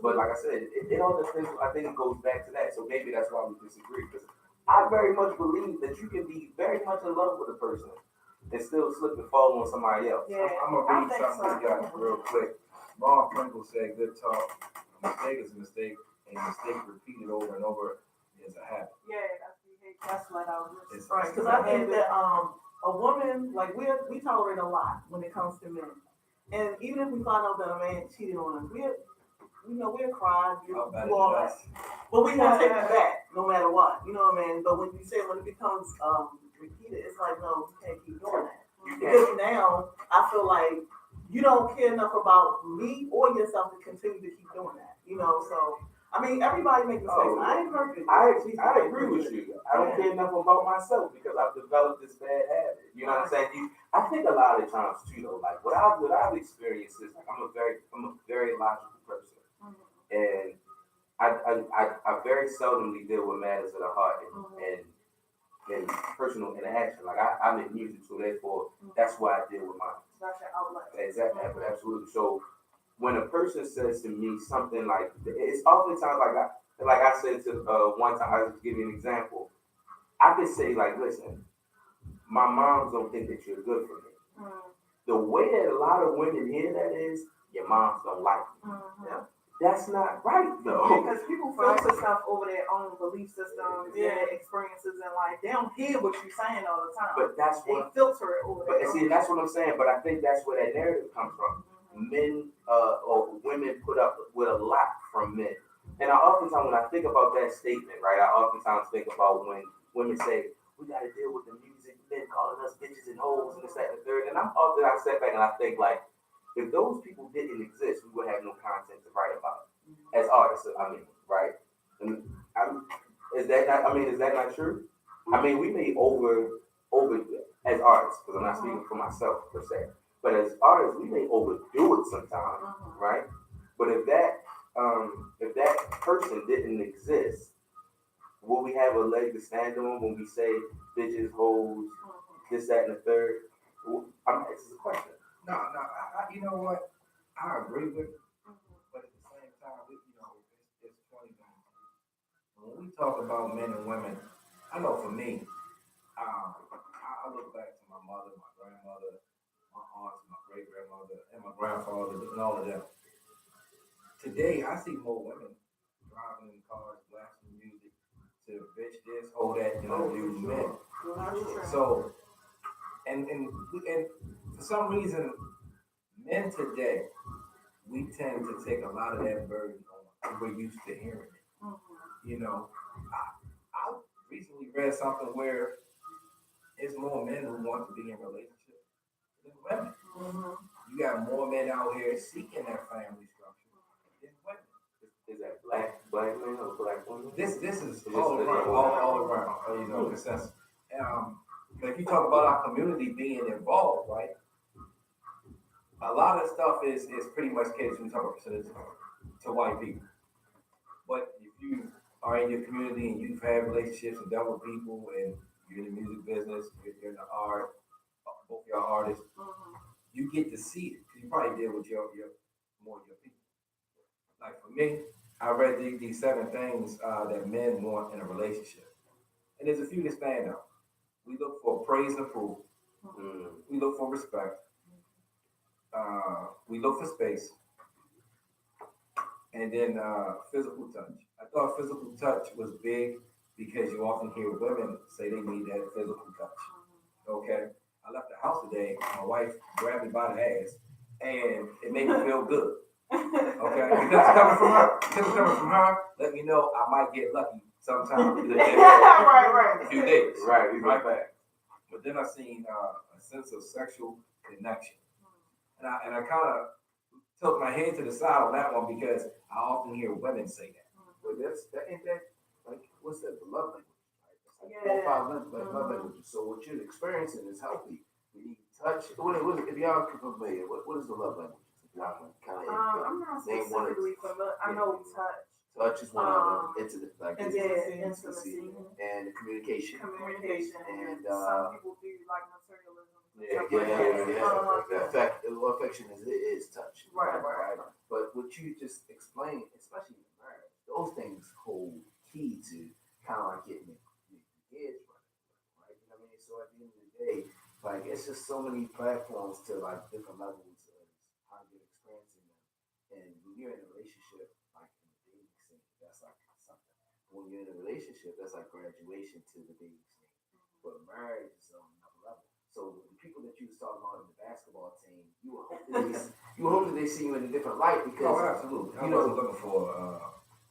but like I said, it all depends. I think it goes back to that. So maybe that's why we disagree. Because I very much believe that you can be very much in love with a person and still slip and fall on somebody else. Yeah, I'm gonna read something you guys real quick. Ron Pringle said, "Good talk. A mistake is a mistake, and a mistake repeated over and over is a habit." Yeah, that's what I was It's Right, because I think that a woman, like we tolerate a lot when it comes to men, and even if we find out that a man cheated on us, we'll cry, do all that, but we won't take it back no matter what, you know what I mean? But when it becomes repeated, it's like no, you can't keep doing that because now I feel like you don't care enough about me or yourself to continue to keep doing that, you know. So I mean, everybody makes mistakes. I ain't perfect. I agree with you. I don't care enough about myself because I've developed this bad habit. You know what I'm saying? I think a lot of times too, though, like what I've experienced is like I'm a very logical person, and I very seldomly deal with matters of the heart and personal interaction. Like I'm in music, so therefore that's why I deal with my That's your outlet. exactly, absolutely. So when a person says to me something like, it's oftentimes like I said to one time, I was giving you an example. I could say like, listen, my moms don't think that you're good for me. The way that a lot of women hear that is, your moms don't like you. Yeah. That's not right though. Because people filter stuff over their own belief systems, their experiences in life. They don't hear what you're saying all the time. But that's they what filter it over but there. see, that's what I'm saying. But I think that's where that narrative comes from. Men or women put up with a lot from men. And I oftentimes, when I think about that statement, right, I oftentimes think about when women say, we got to deal with the music, men calling us bitches and hoes and this, that, and the third. And I step back and I think, like, if those people didn't exist, we would have no content to write about as artists. I mean, right? And is that not true? I mean, we may over as artists, because I'm not speaking for myself per se, but as artists, we may overdo it sometimes, right? But if that person didn't exist, will we have a leg to stand on when we say bitches, hoes, this, that, and the third? This is a question. No, you know what? I agree with it, but at the same time, it's 2019. When we talk about men and women, I know for me, I look back to my mother, my grandmother, my aunts, my great grandmother, and my grandfather, and all of them. Today, I see more women driving in cars, blasting music to bitch this, hold that, than I do men. So, and for some reason, men today, we tend to take a lot of that burden on. We're used to hearing it. You know, I recently read something where it's more men who want to be in relationships than women. You got more men out here seeking that family structure than women. Is that black men or black women? This is all around, you know, consensus. But if you talk about our community being involved, right? A lot of stuff is pretty much catered when we talk about percentages to white people. But if you are in your community and you've had relationships and dealt with people and you're in the music business, you're in the art, both your artists, you get to see it. You probably deal with your more of your people. Like for me, I read these 7 things that men want in a relationship. And there's a few that stand out. We look for praise and approval. We look for respect. We look for space. And then physical touch. I thought physical touch was big because you often hear women say they need that physical touch. Okay? I left the house today, my wife grabbed me by the ass, and it made me feel good. Okay? Because it's coming from her. Because it's coming from her, let me know I might get lucky sometime. Right. A few days. Right, we right back. But then I seen a sense of sexual connection. And I kind of tilt my head to the side on that one because I often hear women say that. But ain't that like what's that? The love language, right? That's like Yeah. 4 or 5 love languages. So what you're experiencing is healthy. We need touch. What if y'all can familiar, what is the love language? If y'all can kind of I'm not name one or specifically familiar. I know touch. touch is one of them. Intimate, like Intimacy. and communication. And some people do like materialism. Affection is touch. Right. But what you just explained, especially in marriage, those things hold key to kind of like getting the kids right. You know what I mean? So at the end of the day, like it's just so many platforms to like different levels of how you're experiencing them. And when you're in a relationship, like in the dating scene, that's like something. When you're in a relationship, that's like graduation to the dating scene. But marriage is on another level. So the people that you was talking about in the basketball team, you would hope that they see you in a different light because Absolutely. I wasn't looking for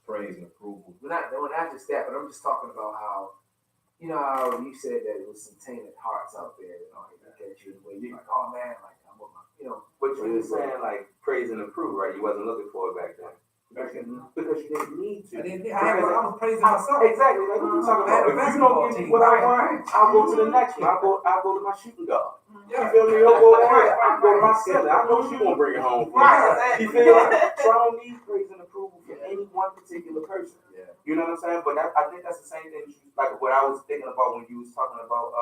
praise and approval. Not just that, but I'm just talking about how how you said that it was some tainted hearts out there that don't look at you the way you're like, oh man, like I'm with my But you were saying like praise and approve, right? You wasn't looking for it back then. Because you didn't need to. I was praising myself. Exactly. Like what you talking about? If you don't get what I want, I'll go to the next one. I'll go to my shooting guard. Yeah. You feel me? I'll go there. I'll go to my center. I know she won't bring it home. Right. You feel me? So I don't need praise and approval from any one particular person. Yeah. You know what I'm saying? But I think that's the same thing. Like what I was thinking about when you was talking about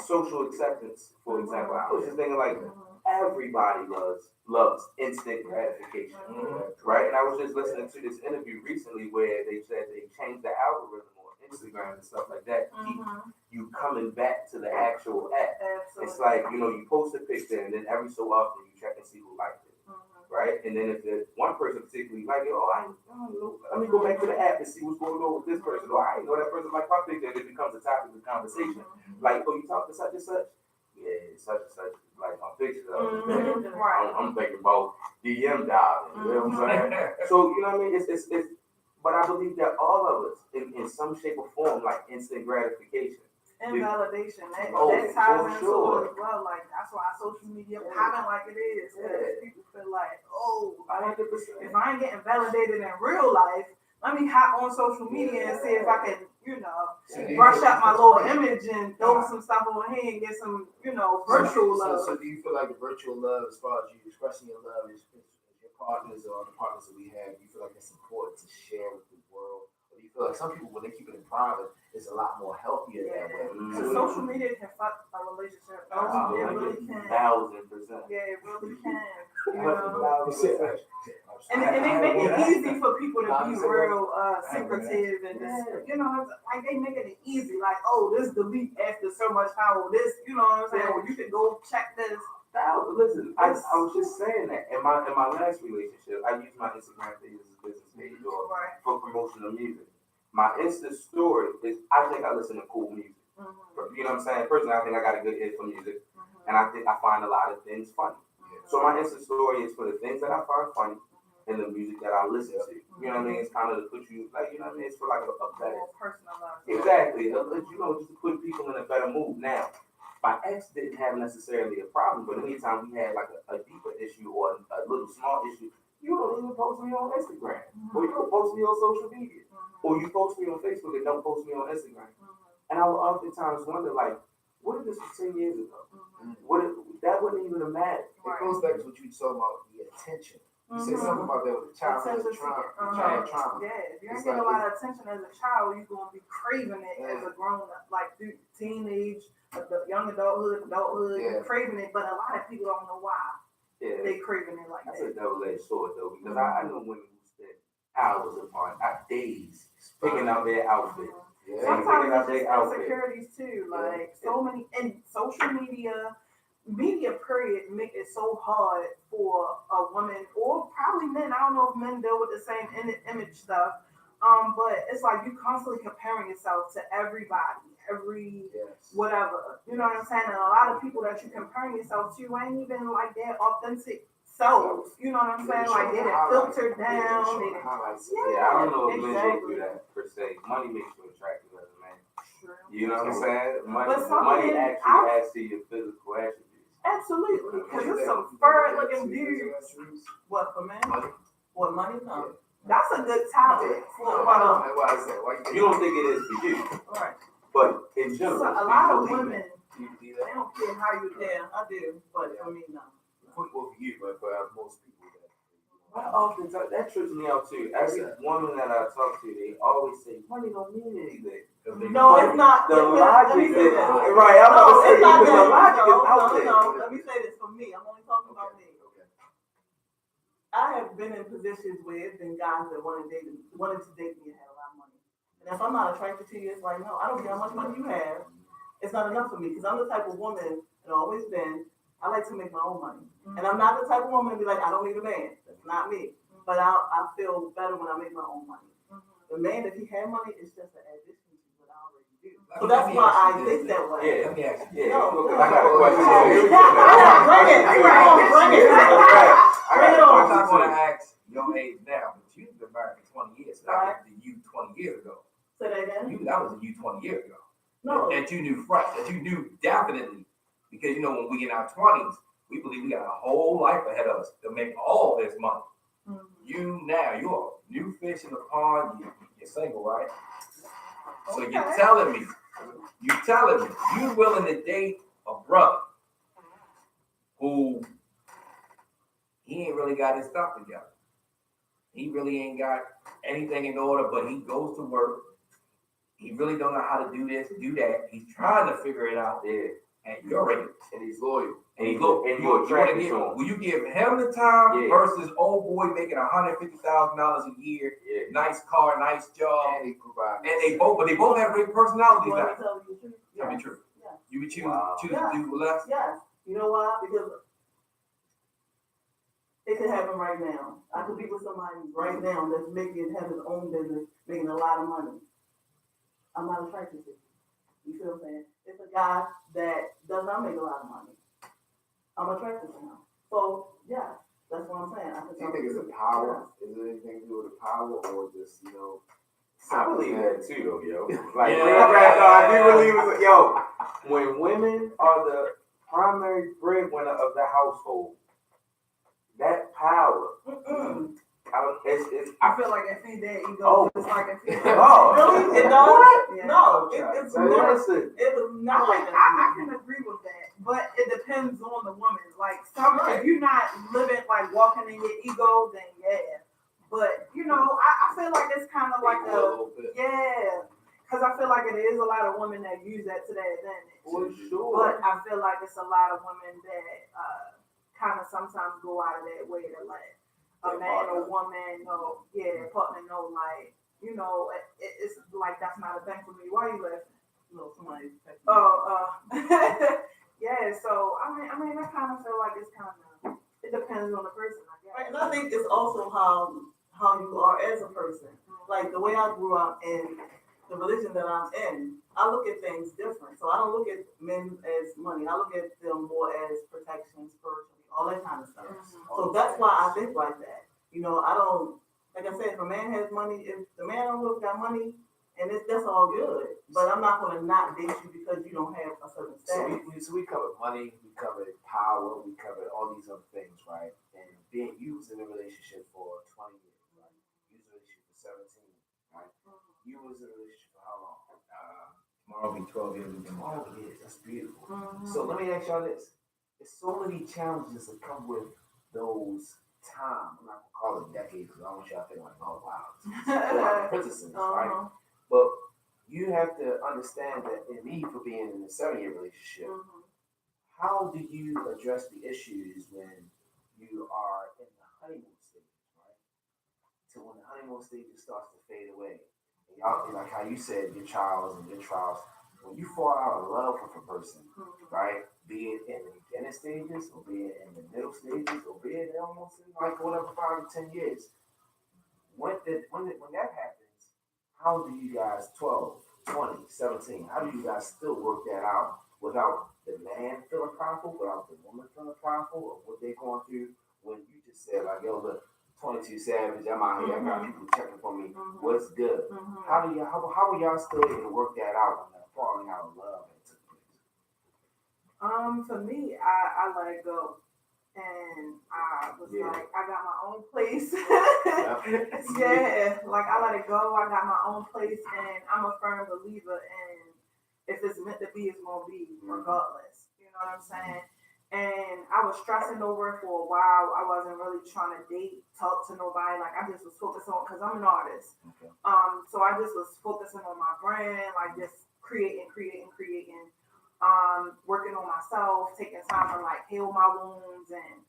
social acceptance, for example. I was just thinking like everybody loves instant gratification, right? And I was just listening to this interview recently where they said they changed the algorithm on Instagram and stuff like that to keep you coming back to the actual app. Absolutely. It's like, you post a picture and then every so often you check and see who liked it, right? And then if there's one person particularly like it, I don't know, let me go back to the app and see what's going on with this person. Or I didn't know that person liked my picture, and it becomes a topic of conversation. Like, oh, you talk to such and such? Yeah, such and such like my picture. Right. I'm thinking about DM dialing, you know what I'm saying? So, you know what I mean? It's but I believe that all of us, in some shape or form, like instant gratification. And validation. That ties for into sure. it as well. Like, that's why social media popping like it is. Because people feel like, oh, 100%. if I ain't getting validated in real life, let me hop on social media and see if I can, brush up my little image and throw some stuff on here and get some, virtual love. So do you feel like the virtual love, as far as you expressing your love, is your partners or the partners that we have, do you feel like it's important to share with the world? Or do you feel like some people, when they keep it in private, it's a lot more healthier that way? Because social media can fuck a relationship. It really can. 1,000%. Yeah, it really can. And 1,000%. they make it easy for people to be real secretive and just, like they making it easy. Like, oh, this delete after so much time. This, you know what I'm saying? Or you can go check this. Listen, I was just saying that in my last relationship, I used my Instagram page as a business page or for promotion of music. My Insta story is I think I listen to cool music. You know what I'm saying? Personally, I think I got a good ear for music, and I think I find a lot of things funny. So my Insta story is for the things that I find funny and the music that I listen to. You know what I mean? It's kind of to put you like, it's for like a better personalized. Exactly. Just to put people in a better mood. Now, my ex didn't have necessarily a problem, but anytime we had like a deeper issue or a little small issue, you don't even post me on Instagram, or you don't post me on social media, or you post me on Facebook and don't post me on Instagram. And I would oftentimes wonder, like, what if this was 10 years ago? That wouldn't even have mattered. It goes back to what you talking about, the attention. You said something about that with the child trauma. Yeah, if you ain't getting a lot of attention as a child, you're going to be craving it as a grown up, like teenage, young adulthood, you're craving it, but a lot of people don't know why they craving it like That's that. a double-edged sword, though, because I know women who spend hours upon days picking out their outfit. Sometimes it's just insecurities too, like so many, and social media period make it so hard for a woman or probably men. I don't know if men deal with the same image stuff, but it's like you constantly comparing yourself to everybody, whatever, you know what I'm saying? And a lot of people that you're comparing yourself to ain't even like their authentic selves, you know what I'm saying? Like they're filtered down. I don't know if men go through that per se. Money makes you attractive as a man. You know what I'm saying? Money actually adds to your physical attributes. Absolutely, because it's some fur looking dudes. What for men? Money. What money? No. That's a good topic for about. Why is that? Why you think You don't think it is for you, Right. but in So general. a lot of people women, you do they that? don't care how you. Yeah, I do, but for me, no. Well, for you, but for most people that. I often that trips me out too. Every woman that I talk to, they always say money don't mean anything. No, it's not. The Let me logic say is this. right. I'm about to No, say it's not because the that. logic is out No, there. no. Let me say this for me. I'm only talking about me. Okay. I have been in positions where it's been guys that wanted to date me and had a lot of money. And if I'm not attracted to you, it's like, no, I don't care how much money you have. It's not enough for me because I'm the type of woman, and always been, I like to make my own money. And I'm not the type of woman to be like, I don't need a man. That's not me. But I feel better when I make my own money. The man, if he had money, it's just an addition to what I already do. So that's why I think that way. Yeah. Let me ask you. Yeah. No, I got a question. Bring it. Bring it. I got a I'm not question gonna too. ask your age now, but you've been married for 20 years. That Right. was the you 20 years ago. Say that again? That was the you 20 years ago. No. That you knew fresh, that you knew definitely. Because you know, when we in our 20s, we believe we got a whole life ahead of us to make all this money. You now, you're a new fish in the pond, you're single, right? So Okay. you're telling me, you're willing to date a brother who he ain't really got his stuff together. He really ain't got anything in order, but he goes to work. He really don't know how to do this, do that. He's trying to figure it out. Yeah. And you're ready. And he's loyal. And he's look, and you're attracted to him. will you give him the time Yeah. versus old boy making $150,000 a year, Yeah. nice car, nice job, And he provides. and they both have great personalities You now. want me to tell you the truth? Tell me Yes. the truth. Yes. You would choose Wow. to do less. Yes. You know why? Because it could happen right now. I could be with somebody right now that's have his own business, making a lot of money. I'm not attracted to it. You feel what I'm saying? It's a guy that does not make a lot of money. I'm attracted to him. So yeah, that's what I'm saying. Do you think it's a power? Is there anything to do with the power or just, I believe that too, though, yo. Like, Yeah. I do believe it. Yo, when women are the primary breadwinner of the household, that power, I feel like if he did, he Oh. goes just like if he Oh. Really? It does? Yeah. No, it's not. listen. It is not like that. I can agree with that, but it depends on the woman. Like if you're not living like walking in your ego, then yeah. But I feel like it's kind of like a little bit? because I feel like it is a lot of women that use that to their advantage. For sure. But I feel like it's a lot of women that kind of sometimes go out of their way to let a man or woman know, partner know, like, it's like that's not a thing for me. Why are you laughing? No, somebody. Yeah. So I mean, I kind of feel like it's kind of it depends on the person, I guess. Right, and I think it's also how you are as a person. Like the way I grew up and the religion that I'm in, I look at things different. So I don't look at men as money. I look at them more as protection, spiritually, all that kind of stuff. So that's why I think like that. I don't, like I said, if a man has money, if the man don't look got money, and that's all good. But I'm not going to not date you because you don't have a certain status. So we covered money, we covered power, we covered all these other things, right? And you was in a relationship for 20 years, right? You was in a relationship for 17, right? You was in a relationship for how long? Tomorrow will be 12 years. 12 years. That's beautiful. So let me ask y'all this: there's so many challenges that come with those time. I'm not gonna call it decades because I don't want y'all to think like, oh wow, it's princesses, right? But you have to understand that in me for being in a 7-year relationship, how do you address the issues when you are in the honeymoon stage, right? So when the honeymoon stage starts to fade away, and y'all like how you said your trials, when you fall out of love with a person, right? Be it in the beginning stages, or be it in the middle stages, or be it almost in like whatever 5 to 10 years. When that happens, how do you guys 12, 20, 17, how do you guys still work that out without the man feeling prideful, without the woman feeling prideful of what they're going through when you just said like, yo, look, 22 Savage, I'm out here, I got people checking for me, what's good? How are y'all still able to work that out when the falling out of love took place? For me, I let it go. And I was Yeah. like, I got my own place. Yep. Yeah, like I let it go. I got my own place, and I'm a firm believer in if it's meant to be, it's gonna be, regardless. You know what I'm saying? And I was stressing over it for a while. I wasn't really trying to date, talk to nobody. Like I just was focused on because I'm an artist. Okay. So I just was focusing on my brand, like just creating. Working on myself, taking time to like heal my wounds and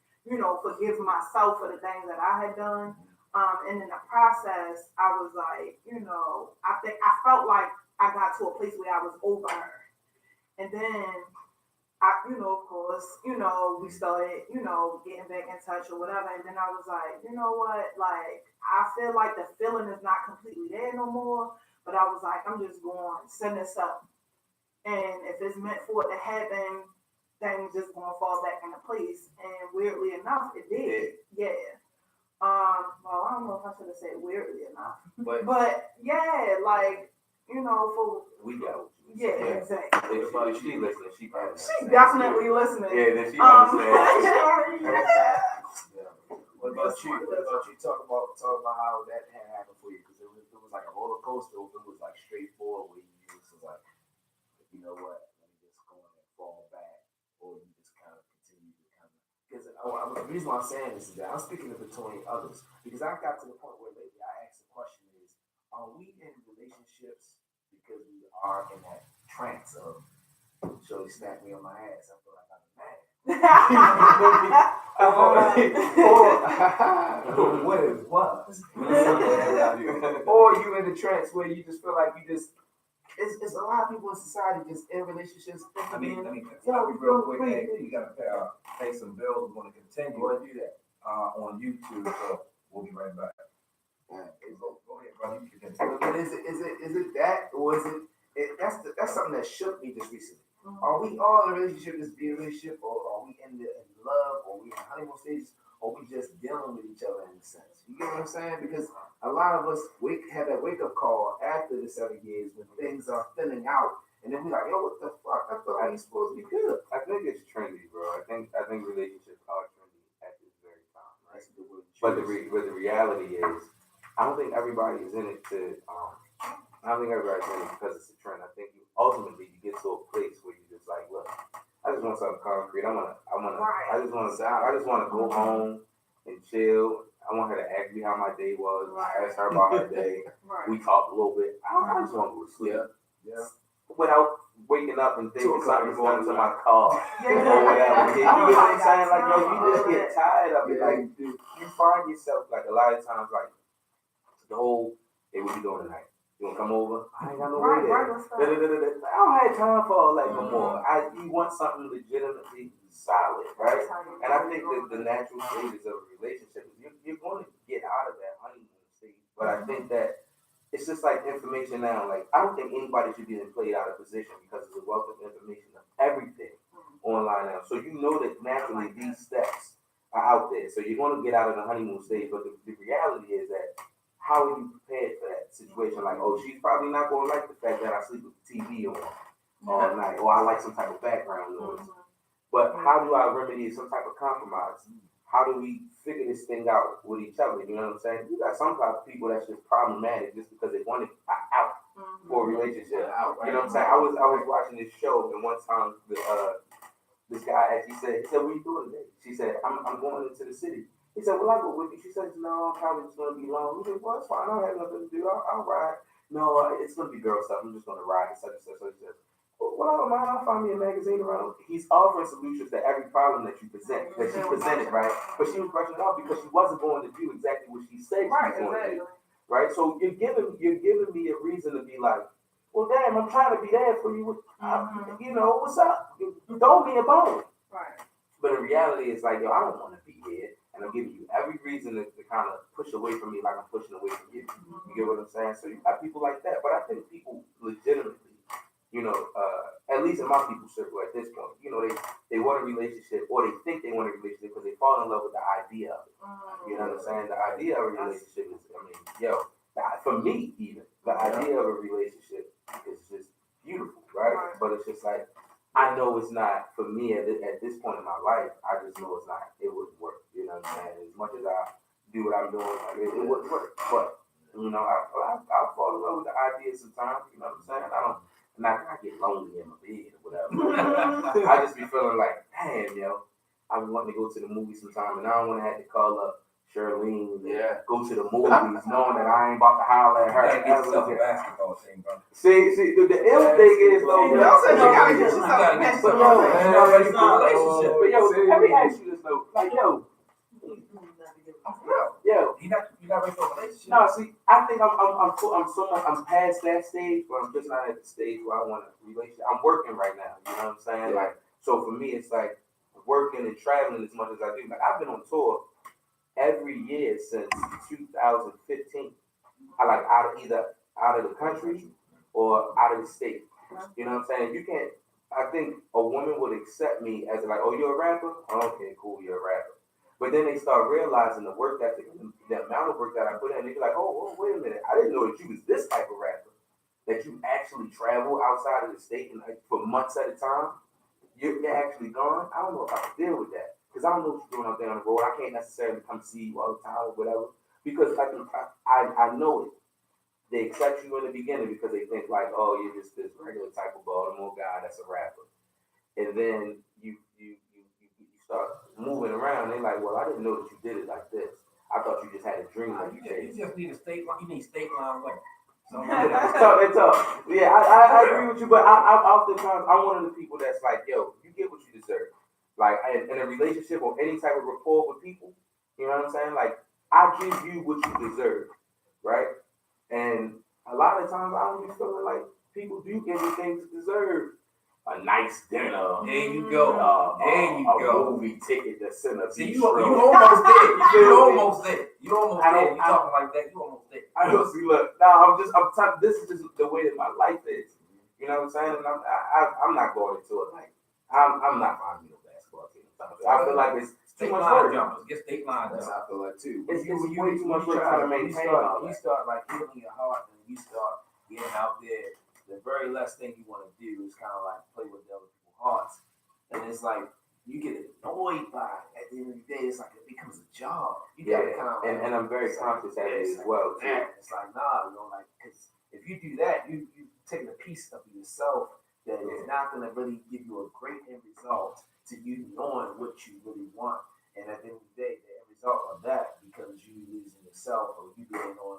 forgive myself for the things that I had done. And in the process, I was like, I think I felt like I got to a place where I was over her. And then of course, we started, getting back in touch or whatever. And then I was like, you know what? Like, I feel like the feeling is not completely there no more. But I was like, I'm just going to send this up. And if it's meant for it to happen, things just gonna fall back into place. And weirdly enough, it did. Yeah. Well, I don't know if I should have said weirdly enough, but yeah, like for We got what you yeah, said. exactly. If she listening, she probably She definitely listening. Yeah, then she understands. Yeah. What about you? What about you? Talk about how that had happened for you, because it was like a roller coaster. It was like straightforward where you just was like, you know what, let me just go and fall back, or you just kind of continue to kind of, because the reason why I'm saying this is that I'm speaking of between others, because I got to the point where lately I asked the question is, are we in relationships because we are in that trance of, Shorty snapped me on my ass, I feel like I'm mad. Or what it was. Or you in the trance where you just feel like you just, it's a lot of people in society just in relationships. Let me stop you real quick. Hey, we gotta pay some bills. We're gonna continue. Go ahead and do that. On YouTube, so we'll be right back. Go ahead, brother. You can But is it that, or is it that's something that shook me just recently. Are we all in a relationship, just be a relationship, or are we in love, or we in honeymoon stages, or we just dealing with each other in a sense? You get what I'm saying? Because a lot of us have that wake up call after the 7 years when things are thinning out, and then we like, yo, what the fuck? I thought I was supposed to be good. I think it's trendy, bro. I think relationships are trendy at this very time, right? But the reality is, I don't think everybody is in it to. I don't think everybody's in it because it's a trend. I think ultimately you get to a place where you just like, look, I just want something concrete. I just want to go home and chill. I want her to ask me how my day was. I asked her about her day. We talked a little bit. I just want to go to sleep. Yeah. Without waking up and thinking something's going to my car Yeah. or whatever. You know what I'm saying? Like, yo, you just Yeah. get tired of it. Like, dude, you find yourself like a lot of times, like the whole, hey, what you doing tonight? You wanna come over? I ain't got no way there. I don't have time for all that no more. You want something legitimately solid, right? And I think that the natural stages of a relationship is you're going to get out of that honeymoon stage. But I think that it's just like information now. Like, I don't think anybody should be played out of position because there's a wealth of information of everything online now. So you know that naturally these steps are out there. So you're going to get out of the honeymoon stage. But the reality is that how are you prepared for that situation? Like, oh, she's probably not going to like the fact that I sleep with the TV on all night, or I like some type of background noise. But how do I remedy some type of compromise? How do we figure this thing out with each other? You know what I'm saying? You got some type of people that's just problematic just because they want it out for a relationship. You know what I'm saying? I was watching this show, and one time this guy actually said, what are you doing today? She said, I'm going into the city. He said, well, I'll go with you. She said, no, I'm probably just going to be alone. He said, well, it's fine. I don't have nothing to do. I'll ride. No, it's going to be girl stuff. I'm just going to ride and such and such. Well, I don't mind. I'll find me a magazine around. He's offering solutions to every problem that you present, that she presented, right? But she was brushing it off because she wasn't going to do exactly what she said she was going to do, right? So you're giving me a reason to be like, well, damn, I'm trying to be there for you. What's up? Throw me a bone. Right. But in reality, it's like, yo, I don't want to be here. And I'm giving you every reason to kind of push away from me like I'm pushing away from you. You get what I'm saying? So you got people like that. But I think people legitimately, at least in my people's circle at this point, they want a relationship, or they think they want a relationship because they fall in love with the idea of it. You know what I'm saying? The idea of a relationship is, for me even, the idea of a relationship is just beautiful, right? But it's just like, I know it's not for me at this point in my life. I just know it's not. It wouldn't work. You know what I'm saying? As much as I do what I'm doing, like, it wouldn't work. But you know, I fall in love with the idea sometimes. You know what I'm saying? I don't. Not that I get lonely in my bed or whatever. I just be feeling like, damn, yo, I want to go to the movie sometime, and I don't want to have to call up Charlene. Go to the movies, knowing that I ain't about to holler at her. You gotta get yourself a basketball team, bro. See, the ill thing is though. You know, so you gotta get You yourself gotta a get basketball yourself team. a relationship. But yo, let me ask you this though. Like, yo, You not ready for a relationship. no, see, I think I'm past that stage, but I'm just not at the stage where I want a relationship. I'm working right now. You know what I'm saying? Yeah. Like, so for me, it's like working and traveling as much as I do. Like, I've been on tour every year since 2015. I like either out of the country or out of the state. You know what I'm saying? You can't. I think a woman would accept me as like, oh, you're a rapper? Oh, okay, cool, you're a rapper. But then they start realizing the work ethic, the amount of work that I put in. They be like, oh, wait a minute, I didn't know that you was this type of rapper. That you actually travel outside of the state and like for months at a time. You're actually gone. I don't know if I can deal with that because I don't know what you're doing out there on the road. I can't necessarily come see you all the time or whatever because I know it. They accept you in the beginning because they think like, oh, you're just this regular type of Baltimore guy that's a rapper, and then you start moving around. They're like, well, I didn't know that you did it like this. I thought you just had a dream that you You chased. just need a state line. You need state line women. So It's tough. Yeah, I agree with you, but I'm oftentimes I'm one of the people that's like, yo, you get what you deserve. Like in a relationship or any type of rapport with people, you know what I'm saying? Like I give you what you deserve, right? And a lot of times I don't be feeling like people do give me things to deserve. A nice dinner. There you go. There you a go. movie ticket that's in a See, bistro. you almost there. You almost there. You almost I there. don't- You talking like that? You almost there. I don't see. Look, now this is just the way that my life is. You know what I'm saying? And I'm not going into it like I'm not finding no basketball team. I feel like it's too State much line work. jumpers. Get state line That's jumpers. how I feel like too. It's way too much work trying to maintain all You that. start like healing your heart and you start getting out there. The very last thing you want to do is kind of like play with the other people's hearts. And it's like you get annoyed by it. At the end of the day, it's like it becomes a job. You gotta Yeah, kind of and I'm very conscious at it as well too. It's like nah, like because if you do that, you taking a piece of yourself that is not gonna really give you a great end result to you knowing what you really want. And at the end of the day, the end result of that becomes you losing yourself or you being on.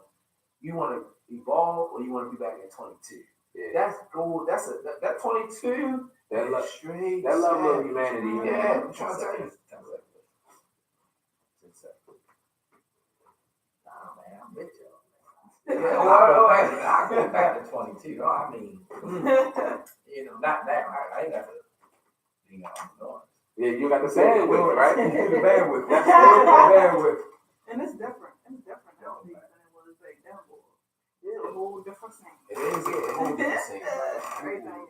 You want to evolve or you want to be back at 22. Yeah. That's gold. That 22. That That straight. that level of savage. humanity. Yeah, I'm trying to tell you. Nah, man, I'm with you. Yeah, I go back to 22. I mean, not that. I ain't got to, Yeah, you got the bandwidth, right? The bandwidth. That's the bandwidth. And it's different. It's different nowadays than it was back then. It's a whole different thing. It is. It won't be the same. Everything.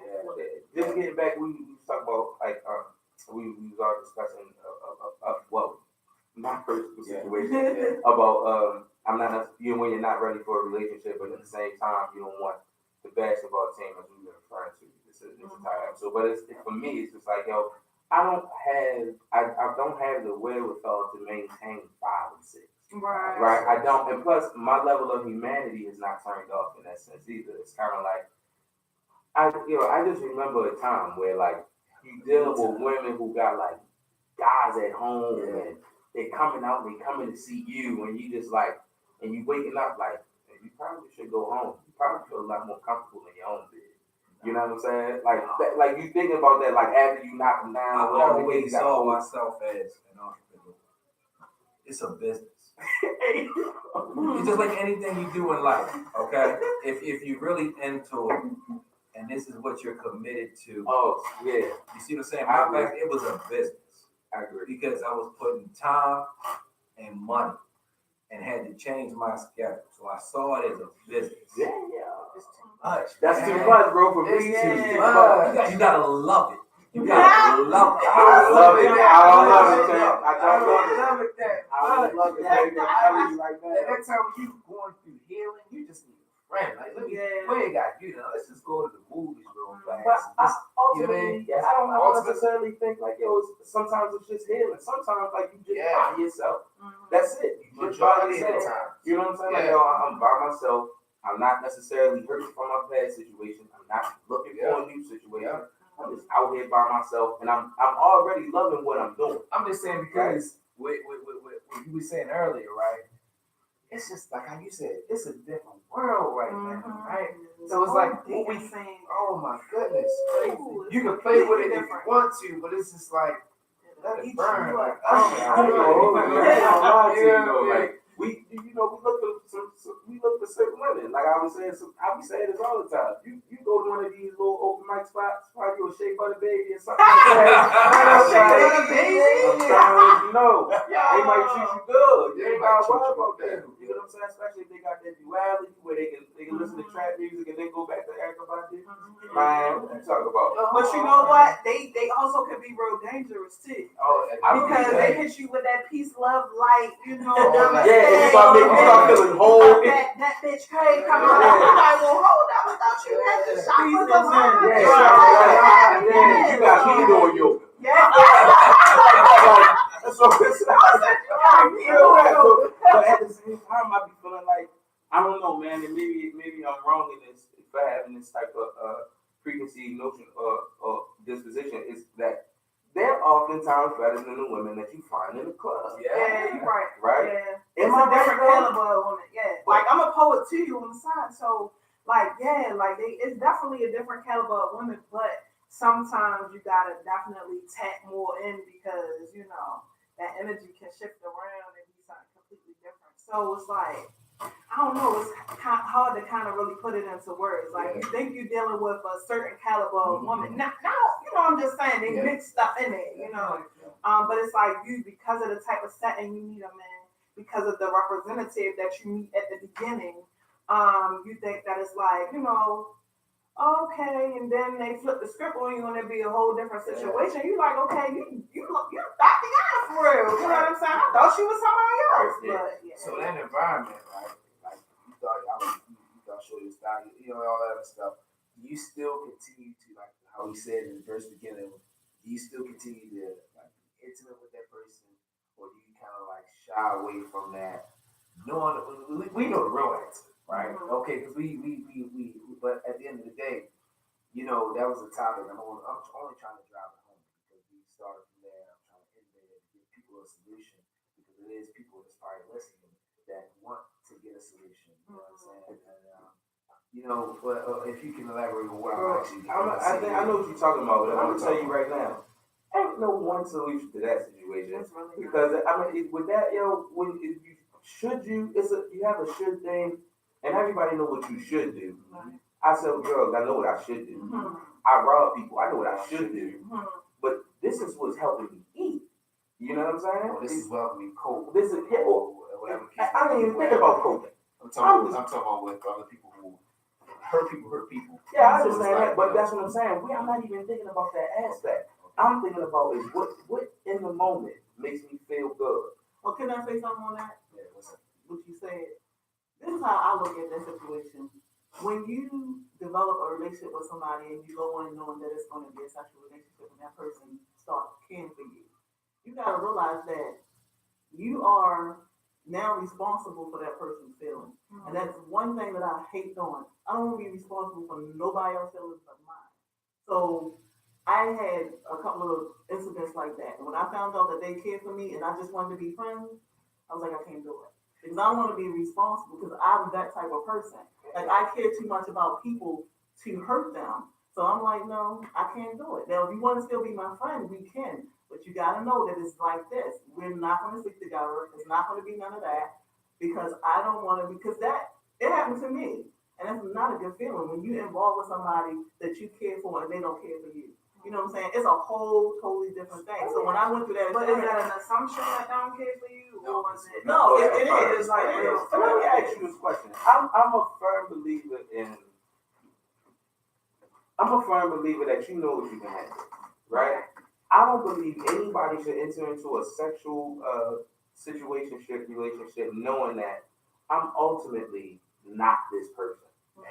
Just getting back, we talk about like we was all discussing well my personal situation about I'm not when you're not ready for a relationship, but at the same time you don't want the basketball team as we've been referring to this entire episode. But for me, it's just like yo, I don't have the wherewithal to maintain 5 and 6. Right, I don't, and plus my level of humanity is not turned off in that sense either. It's kind of like I just remember a time where like you dealing with women who got like guys at home and they coming out and they coming to see you and you just like and you waking up like you probably should go home. You probably feel a lot more comfortable in your own bed. You know what I'm saying? Like you thinking about that like after you knock them down. I or whatever, always saw myself as an entrepreneur. It's a business. It's just like anything you do in life, okay? If you're really into it, and this is what you're committed to. Oh, yeah. You see what I'm saying? My back, it was a business. I agree. Because I was putting time and money and had to change my schedule. So I saw it as a business. Yeah. It's too much. That's man. too much, bro, for me It's too. too much. You gotta love it. You gotta love it. I love it. I don't love it, Chad. I don't love it. love it. I don't love it, baby. I'm telling you right now. Every time you going through healing, you just need a friend. Like, look, where you got you know? Let's just go to the movies real fast. class. But You know what I mean? I don't Ultimate- necessarily think like, yo, sometimes it's just healing. Sometimes like you just Yeah. by yourself. Mhm. That's it. You just by Majority of the yourself. time. You know what I'm saying? Like, Yeah. yo, I'm by myself. I'm not necessarily hurting from my past situation. I'm not looking for a new situation. Yeah. I'm just out here by myself, and I'm already loving what I'm doing. I'm just saying because what you were saying earlier, right? It's just like how you said, it's a different world right now, Mhm. right? So it's like what we saying. oh my goodness. Ooh, You can play with it if you different. want to, but it's just like let it Eat burn. you Like, up. I we look for certain women. Like I was saying, I be saying this all the time. You go to one of these little open mic spots, find you a Shea Butter Baby or something like that. Shea Butter Baby? I'm trying to let you know. They might treat you good. You They ain't might gotta treat worry you about good. that. You know what I'm saying? Especially if they got that duality where they can listen to trap music and then go back to Erica Badu. Man, what you talking about? But you know what? They also could be real dangerous too. Oh, Because they hit you with that peace, love, light, you know. Oh, namaste, yeah, you start feeling whole. That bitch crazy come out. Yeah. I'm like, well, hold up, I thought you had the chakras of love. You got me doing yoga. Yeah. So it's but at the same time, I be feeling like I don't know, man, and maybe I'm wrong in this for having this type of preconceived notion or disposition is that they're oftentimes better than the women that you find in the club. Yeah, you're right. Right? Yeah. Am It's I a different right, caliber of woman. Yeah. Like I'm a poet too on the side, so like it's definitely a different caliber of women, but sometimes you gotta definitely tap more in because you know that energy can shift around and be something completely different. So it's like I don't know, it's hard to kind of really put it into words. Like you think you're dealing with a certain caliber of woman. Now you know I'm just saying they mix stuff in it, you know. But it's like you because of the type of setting you meet them in, because of the representative that you meet at the beginning, you think that it's like, you know, okay, and then they flip the script on you and it be a whole different situation. You like, okay, you thought the guy for real. You know what I'm saying? I thought she was somebody else. But so that environment, right? Like you thought shorty was style, you know, all that other stuff. You still continue to like how we said in the first beginning. Do you still continue to like be intimate with that person, or do you kind of like shy away from that? Knowing we know the real answer, right? Mhm. Okay, because we but at the end of the day, you know that was a topic. I'm only trying to drive it home because we started from there. I'm trying to end there and give people a solution because it is people that's probably listening that want to get a solution. You know what I'm saying? And you know, but if you can elaborate on what I'm actually. I know what you're talking about, but I'm gonna tell you right now, ain't no one solution to that situation. Because I mean, with that, yo, you have a should thing, and everybody know what you should do. I sell drugs, I know what I should do. Mhm. I rob people, I know what I should do. Mhm. But this is what's helping me eat. You know what I'm saying? Well, this is what we cope. This is whatever. I don't even think about coping. I'm talking about with other people who hurt people. Yeah, I So it's understand like, that, but that's what I'm saying. I'm not even thinking about that aspect. I'm thinking about is what in the moment makes me feel good. Well, can I say something on that? Yeah, what's up? What you said. This is how I look at that situation. When you develop a relationship with somebody and you go in knowing that it's going to be a sexual relationship and that person starts caring for you, you got to realize that you are now responsible for that person's feelings. Mhm. And that's one thing that I hate doing. I don't want to be responsible for nobody else's feelings but mine. So I had a couple of incidents like that. And when I found out that they cared for me and I just wanted to be friends, I was like, I can't do it. Because I don't want to be responsible because I'm that type of person. Like I care too much about people to hurt them. So I'm like, no, I can't do it. Now, if you want to still be my friend, we can. But you got to know that it's like this. We're not going to sleep together. It's not going to be none of that. Because I don't want to, because it happened to me. And that's not a good feeling when you're involved with somebody that you care for and they don't care for you. You know what I'm saying? It's a whole totally different thing. So when I went through that, But is that an assumption that they don't care for you, or was it? No, it is. is. Like, it is. So let me ask you this question. I'm a firm believer that you know what you can handle, right? I don't believe anybody should enter into a sexual relationship knowing that I'm ultimately not this person.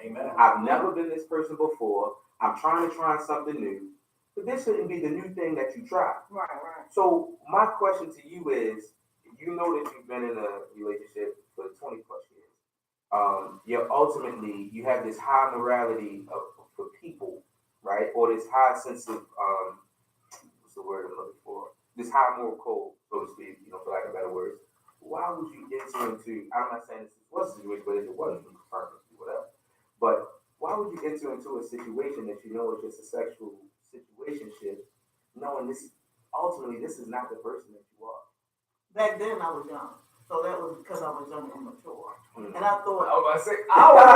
Amen. I've never been this person before. I'm trying to try something new, but this shouldn't be the new thing that you try. Right, right. So my question to you is, you know that you've been in a relationship for 20 plus years. You're ultimately, you have this high morality for people, right? Or this high sense of, what's the word I'm looking for? This high moral code, so to speak, for lack of better words. Why would you enter into, I'm not saying this was a situation, but if it wasn't, you perfectly, whatever. But why would you enter into a situation that you know is just a sexual situationship, knowing ultimately, this is not the person that you are? Back then I was young. So that was because I was young and immature. And I thought, I was about to say, I was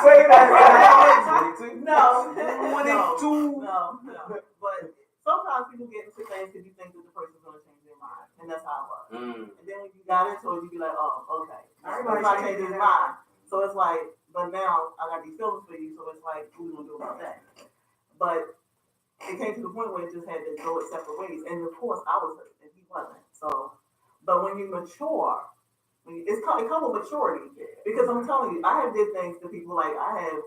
say that. no. But sometimes people get into things because you think that the person's going to change their mind. And that's how it was. And then when you got into it, you be like, oh, okay. Everybody's not changing his mind. So it's like, but now I got these feelings for you. So it's like, what are we going to do about that? But it came to the point where it just had to go its separate ways. And of course, I was hurt and he wasn't. So, but when you mature, it comes with maturity. Because I'm telling you, I have did things to people, like I have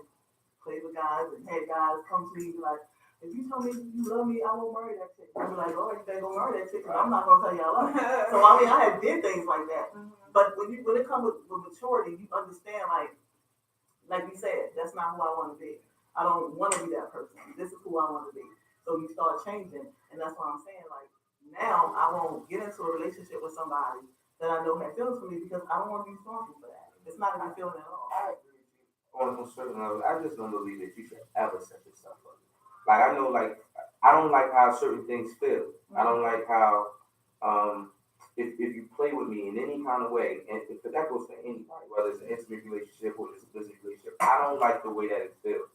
played with guys and had guys come to me and be like, if you tell me you love me, I won't marry that chick. I'll be like, oh, you better go marry that chick, because I'm not going to tell you I love you. So, I mean, I have did things like that. But when it comes with maturity, you understand, like you said, that's not who I want to be. I don't want to be that person. This is who I want to be. So you start changing, and that's what I'm saying. Like, now I won't get into a relationship with somebody that I know have feelings for me, because I don't want to be responsible for that. It's not a good feeling at all. I agree with you on a certain level. I just don't believe that you should ever set yourself up. Like, I know, I don't like how certain things feel. I don't like how, if you play with me in any kind of way, and if that goes to anybody, whether it's an intimate relationship or it's a business relationship, I don't like the way that it feels,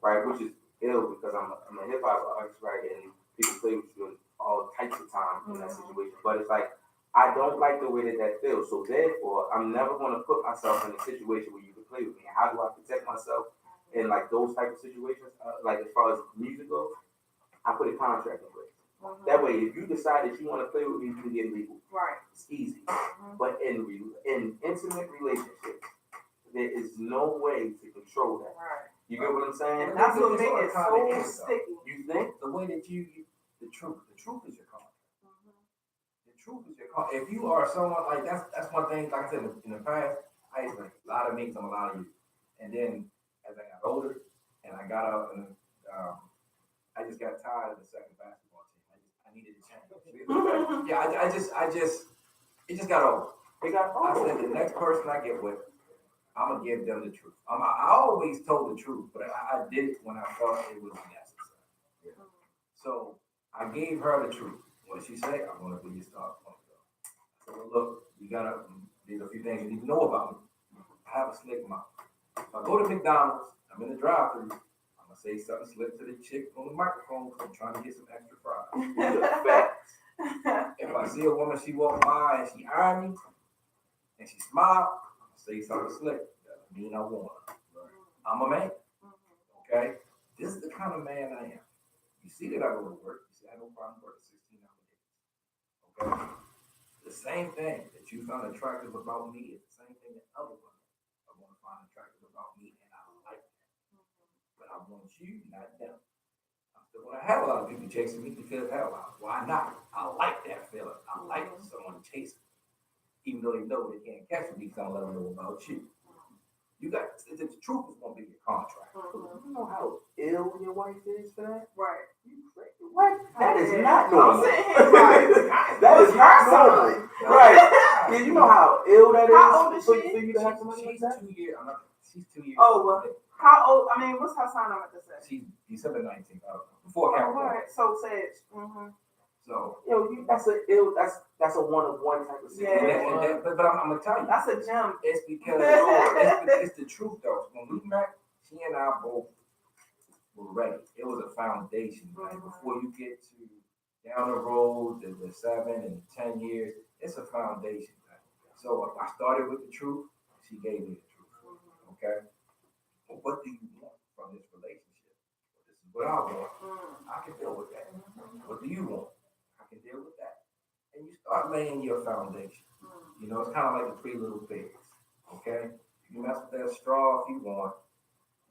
right? Which is ill, because I'm a hip hop artist, right? And people play with you all types of time in that situation. But it's like, I don't like the way that feels. So therefore, I'm never going to put myself in a situation where you can play with me. How do I protect myself in like those type of situations? Like as far as music goes, I put a contract in place. That way, if you decide that you want to play with me, you can get legal. Right. It's easy. But in intimate relationships, there is no way to control that. Right. You get what I'm saying? And that's what makes it so sticky. You think? The way that the truth is your contract. The truth is your contract. If you are someone like that's one thing. Like I said in the past, I used to like a lot of me, some a lot of you. And then as I got older, and I got up, and I just got tired of the second basketball team. I needed to change. Yeah, it just got old. I said the next person I get with, I'm gonna give them the truth. I always told the truth, but I did it when I felt it was necessary. Yeah. So I gave her the truth. What did she say? I want to be your star point girl. I said, well, look, there's a few things you need to know about me. I have a slick mouth. If I go to McDonald's, I'm in the drive-thru, I'm gonna say something slick to the chick on the microphone because I'm trying to get some extra fries. If I see a woman, she walk by and she eye me and she smile, I'm gonna say something slick. That mean I want her. I'm a man. Okay? This is the kind of man I am. You see that I go to work. You see I have no problem working 16 hours a day. Okay? The same thing that you found attractive about me is the same thing that other women are going to find attractive about me, and I like that. But I want you, not them. I'm still going to have a lot of people chasing me because hell, why not? I like that feeling. I like someone chasing me, even though they know they can't catch me because I'm letting them know about you. You got the truth is gonna be your contract. You know how ill your wife is for that? Right. What? That is not normal. That is not normal. Right. Yeah, you know how ill that is. How old is she? For you to have somebody like that? She's 2 years. Oh, well, how old? I mean, what's her sign on the set? She's December 19th. Before Capricorn. So Sage. So that's a one-of-one type of situation. Yeah, but I'm gonna tell you, that's a gem. It's because it's the truth though. When we met, she and I both were ready. It was a foundation. Like before you get to down the road, the 7 and 10 years, it's a foundation. So I started with the truth. She gave me the truth. Okay. Well, what do you want from this relationship? Well, this is what I want. I can deal with that. What do you want? I can deal with that. And you start laying your foundation. You know, it's kind of like the 3 little pigs. Okay? You can mess with that straw if you want.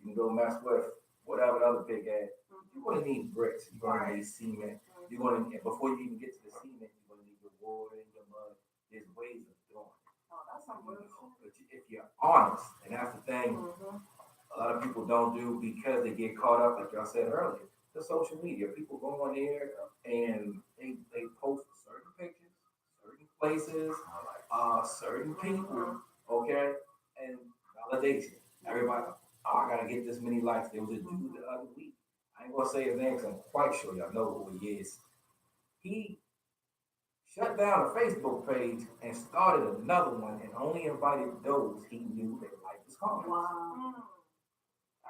You can go mess with whatever the other pig had, you're gonna need bricks, you're gonna need cement, you're gonna, and before you even get to the cement, you're gonna need your water and your mud. There's ways of doing it. Oh, that's some You good know, but if you're honest, and that's the thing Mhm. a lot of people don't do because they get caught up, like y'all said earlier, the social media. People go on there and they post certain pictures, certain places, certain people, okay, and validation. Everybody, oh, I gotta get this many likes. There was a dude the other week. I ain't gonna say his name because I'm quite sure y'all know who he is. He shut down a Facebook page and started another one and only invited those he knew that liked his comments. Wow.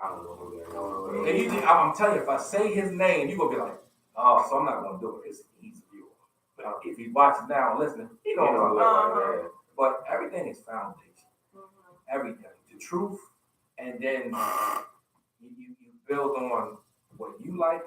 I don't know who that is. And I'm telling you, if I say his name, you're gonna be like, oh, so I'm not gonna do it. He's a viewer. But if he watches now and listening, he You don't know, know. like, But everything is foundation. Everything. The truth, and then you build on what you like,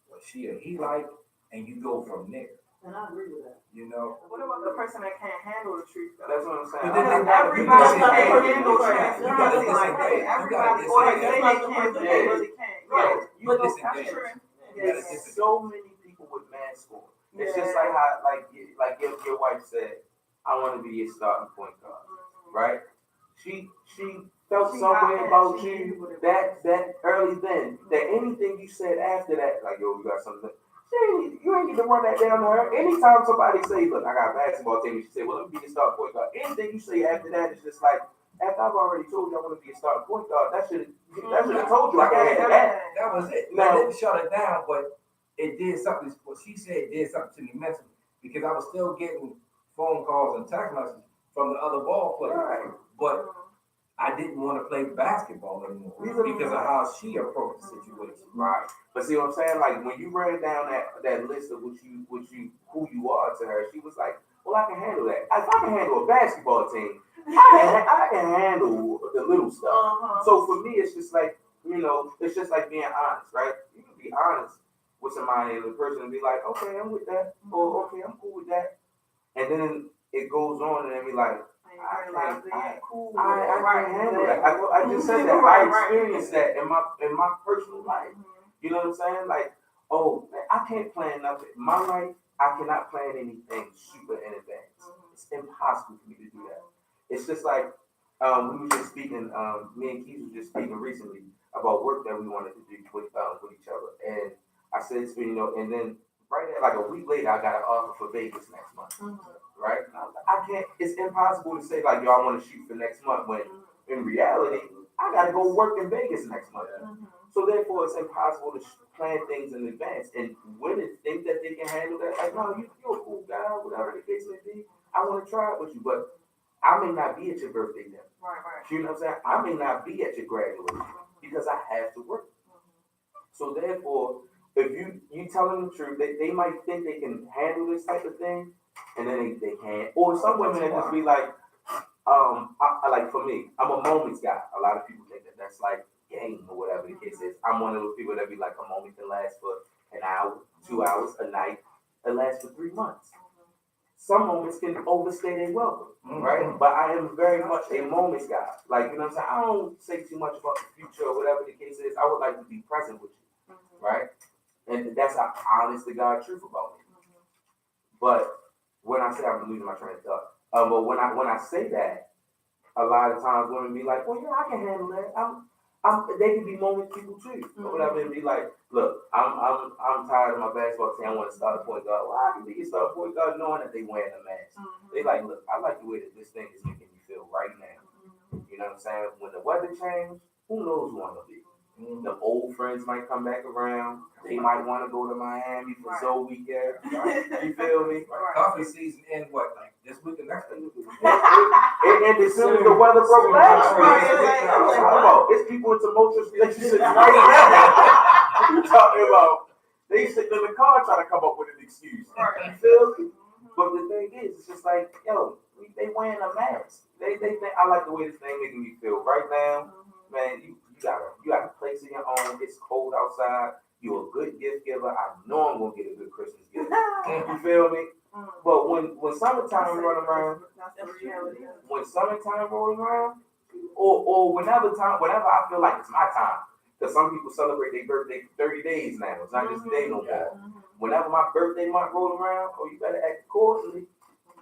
what she or he like, and you go from there. And I agree with that. You know. What about the person that can't handle the truth? Though? that's what I'm saying. But then Everybody you gotta can't listen- handle you truth. gotta listen Like, to it. everybody, You gotta or they listen say to they it. can't, but Yeah. they really can't. Right. You put this in That's games. true. There's Yes. so many people with masks on. It's just Yeah. like how, like your wife said, I want to be your starting point guard, right? She felt She some got way that. about She you knew what it that early then. That anything you said after that, like yo, you got something. You ain't need to run that down to her. Anytime somebody say, look, I got a basketball team, she say, well, let me be your starting point guard. Anything you say after that is just like, after I've already told you I want to be a starting point guard, that should have told you I can't handle that. That was it. Now- I didn't shut it down, but it did something. What she said did something to me mentally because I was still getting phone calls and text messages from the other ball players, Right. but I didn't want to play basketball anymore because of how she approached the situation. Right. But see what I'm saying? Like when you ran down that list of who you are to her, she was like, well, I can handle that. If I can handle a basketball team, I can handle the little stuff. So for me, it's just like, it's just like being honest, right? You can be honest with somebody and the person will be like, okay, I'm with that. Or okay, I'm cool with that. And then it goes on and then be like, I can't handle that. I just said that. I experienced that in my personal life. You know what I'm saying? Like, oh, man, I can't plan nothing. My life, I cannot plan anything super in advance. It's impossible for me to do that. It's just like we were just speaking. Me and Keith was just speaking recently about work that we wanted to do with each other, and I said to and then right there, like a week later, I got an offer for Vegas next month. Right? And I was like, I can't. It's impossible to say like, yo, I want to shoot for next month when in reality, I got to go work in Vegas next month. So therefore, it's impossible to plan things in advance. And women think that they can handle that. Like, no, you're a cool guy, whatever the case may be. I want to try it with you, but I may not be at your birthday dinner. Right. You know what I'm saying? I may not be at your graduation because I have to work. So therefore, if you tell them the truth, they might think they can handle this type of thing, and then they can't. Or some women that just be like, I like for me, I'm a moments guy. A lot of people think that that's like game or whatever the case is. I'm one of those people that be like, a moment can last for an hour, 2 hours, a night. It lasts for 3 months. Some moments can overstay their welcome, right? But I am very much a moments guy. Like, you know what I'm saying? I don't say too much about the future or whatever the case is. I would like to be present with you, right? And that's how honest to God truth about me. But when I say, I'm losing my train of thought. But when I say that, a lot of times women be like, well, yeah, I can handle that. They can be moment people too, or whatever, and be like, look, I'm tired of my basketball team. I want to start a point guard. Well, I can be a start point guard knowing that they wearing a mask. They like, look, I like the way that this thing is making me feel right now. You know what I'm saying? When the weather changes, who knows who I'm gonna be? The old friends might come back around. They might want to go to Miami for Zoe weekend. You feel me? Coffee season in what, like this week and next week? And as soon as the weather broke last week, it's people in tumultuous relationships right now. You talking about they sitting in the car trying to come up with an excuse. You feel me? But the thing is, it's just like, yo, they wearing a mask. They think I like the way this thing making me feel right now. Man, you got a place of your own. It's cold outside. You're a good gift giver. I know I'm gonna get a good Christmas gift. You feel me? But when summertime roll around, when summertime roll around, or whenever I feel like it's my time, Because some people celebrate their birthday for 30 days now. It's not just a day no more. Mhm. Whenever my birthday month rolls around, oh, you better act accordingly.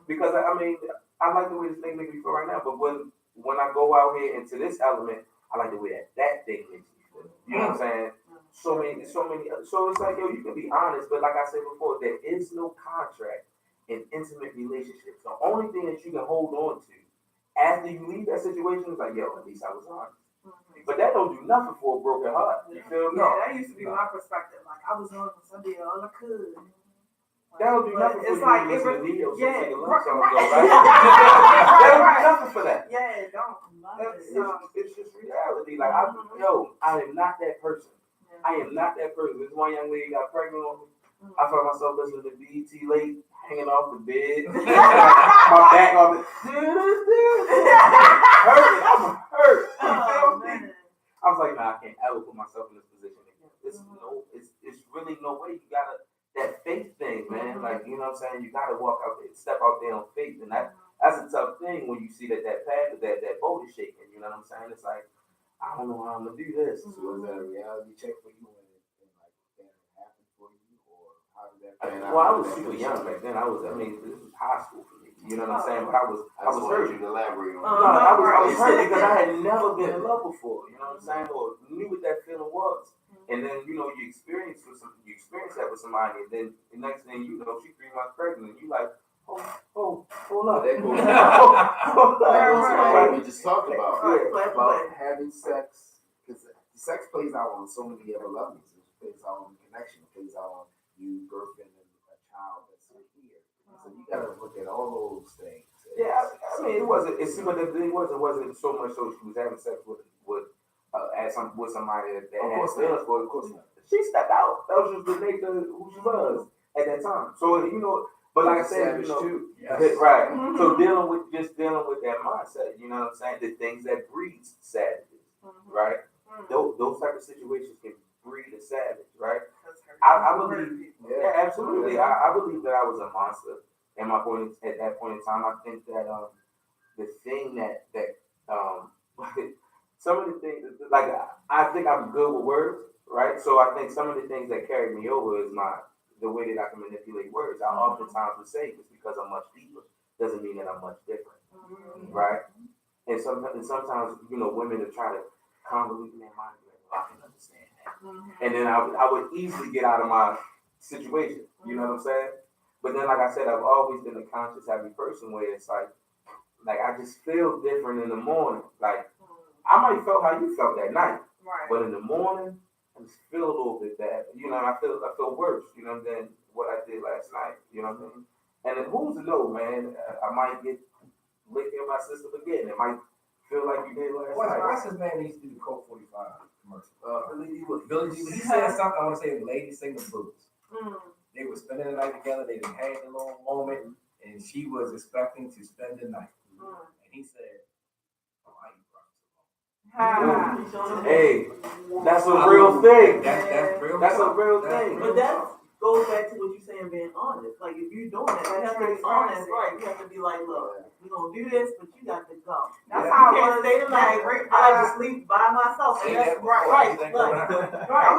Because I mean, I like the way this thing makes me feel right now. But when I go out here into this element, I like the way that thing makes me feel. You know what I'm saying? So many. So it's like, yo, you can be honest, but like I said before, there is no contract in intimate relationships. The only thing that you can hold on to after you leave that situation is like, yo, at least I was honest. But that don't do nothing for a broken heart. You feel me? Yeah, that used to be my perspective. Like I was on Sunday all I could. That don't do But nothing for it's you like to listen to Neo, so yeah, sing a love right, song, right. though, right? That don't Right. do nothing for that. Yeah, don't. It's just reality. Like, I am not that person. I am not that person. This one young lady got pregnant on me. I found myself listening to BET late, hanging off the bed, my back on the. Hurting. I'm hurt. You feel me? I was like, nah, I can't ever put myself in this position again. It's really no way. You gotta that faith thing, man. Like, you know what I'm saying? You gotta walk out there, step out there on faith, and that's a tough thing when you see that path, that boat is shaking. You know what I'm saying? It's like, I don't know how I'm gonna do this. So was that a reality check for you when like that happened for you, or how did that pan out? Well, I was super young back then. This was high school for me. You know what I'm saying? But I was hurt. You to elaborate on No, that. I was hurt because I had never been in love before. You know what I'm saying? Or knew what that feeling was. And then, you know, you experience that with somebody, and then the next thing you know, she's 3 months pregnant, and you like, hold up. That goes Hold that goes up. to what we just talked about. Yeah. About having sex, because sex plays out on so many other levels. It plays out on the connection. It plays out on you birthing a child that's here. So you gotta look at all those things. Yeah, I mean, it wasn't. It's what the thing was. It wasn't so much so she was having sex with somebody that had feelings for. Of course, she stepped out. That was just the nature of who she was at that time. So you know, but like I said, you know, too. Yes. right. So dealing with that mindset, you know what I'm saying? The things that breeds savages, right? Those type of situations can breed a savage, right? I believe, yeah, absolutely. I believe that I was a monster at that point in time. I think that the thing that some of the things like I think I'm good with words, right? So I think some of the things that carried me over is the way that I can manipulate words. I oftentimes would say it's because I'm much deeper doesn't mean that I'm much different, right? And sometimes you know women are trying to convolute in their mind. I can understand that. And then I would easily get out of my situation. You know what I'm saying? But then, like I said, I've always been a conscious, happy person where it's like I just feel different in the morning. Like I might feel how you felt that night, but in the morning I just feel a little bit bad. You know, I feel worse. You know, than what I did last night. You know what I mean? And then who's to know, man? I might get licked in my system again. It might feel like you did last night. What's his name? He used to do the Coke 45 commercial. Billy D. He said something. I want to say the lady sing the blues. They were spending the night together. They didn't have a little moment, and she was expecting to spend the night. And he said, "Oh, I ain't brought Hey, that's a real thing. That's real. That's a real thing. But that goes back to what you're saying, being honest. Like if you're doing that, you have to be honest, right? You have to be like, look, we're gonna do this, but you got to go. That's You how I can't was. stay the night. I like to sleep by myself. And that's right. I Right. was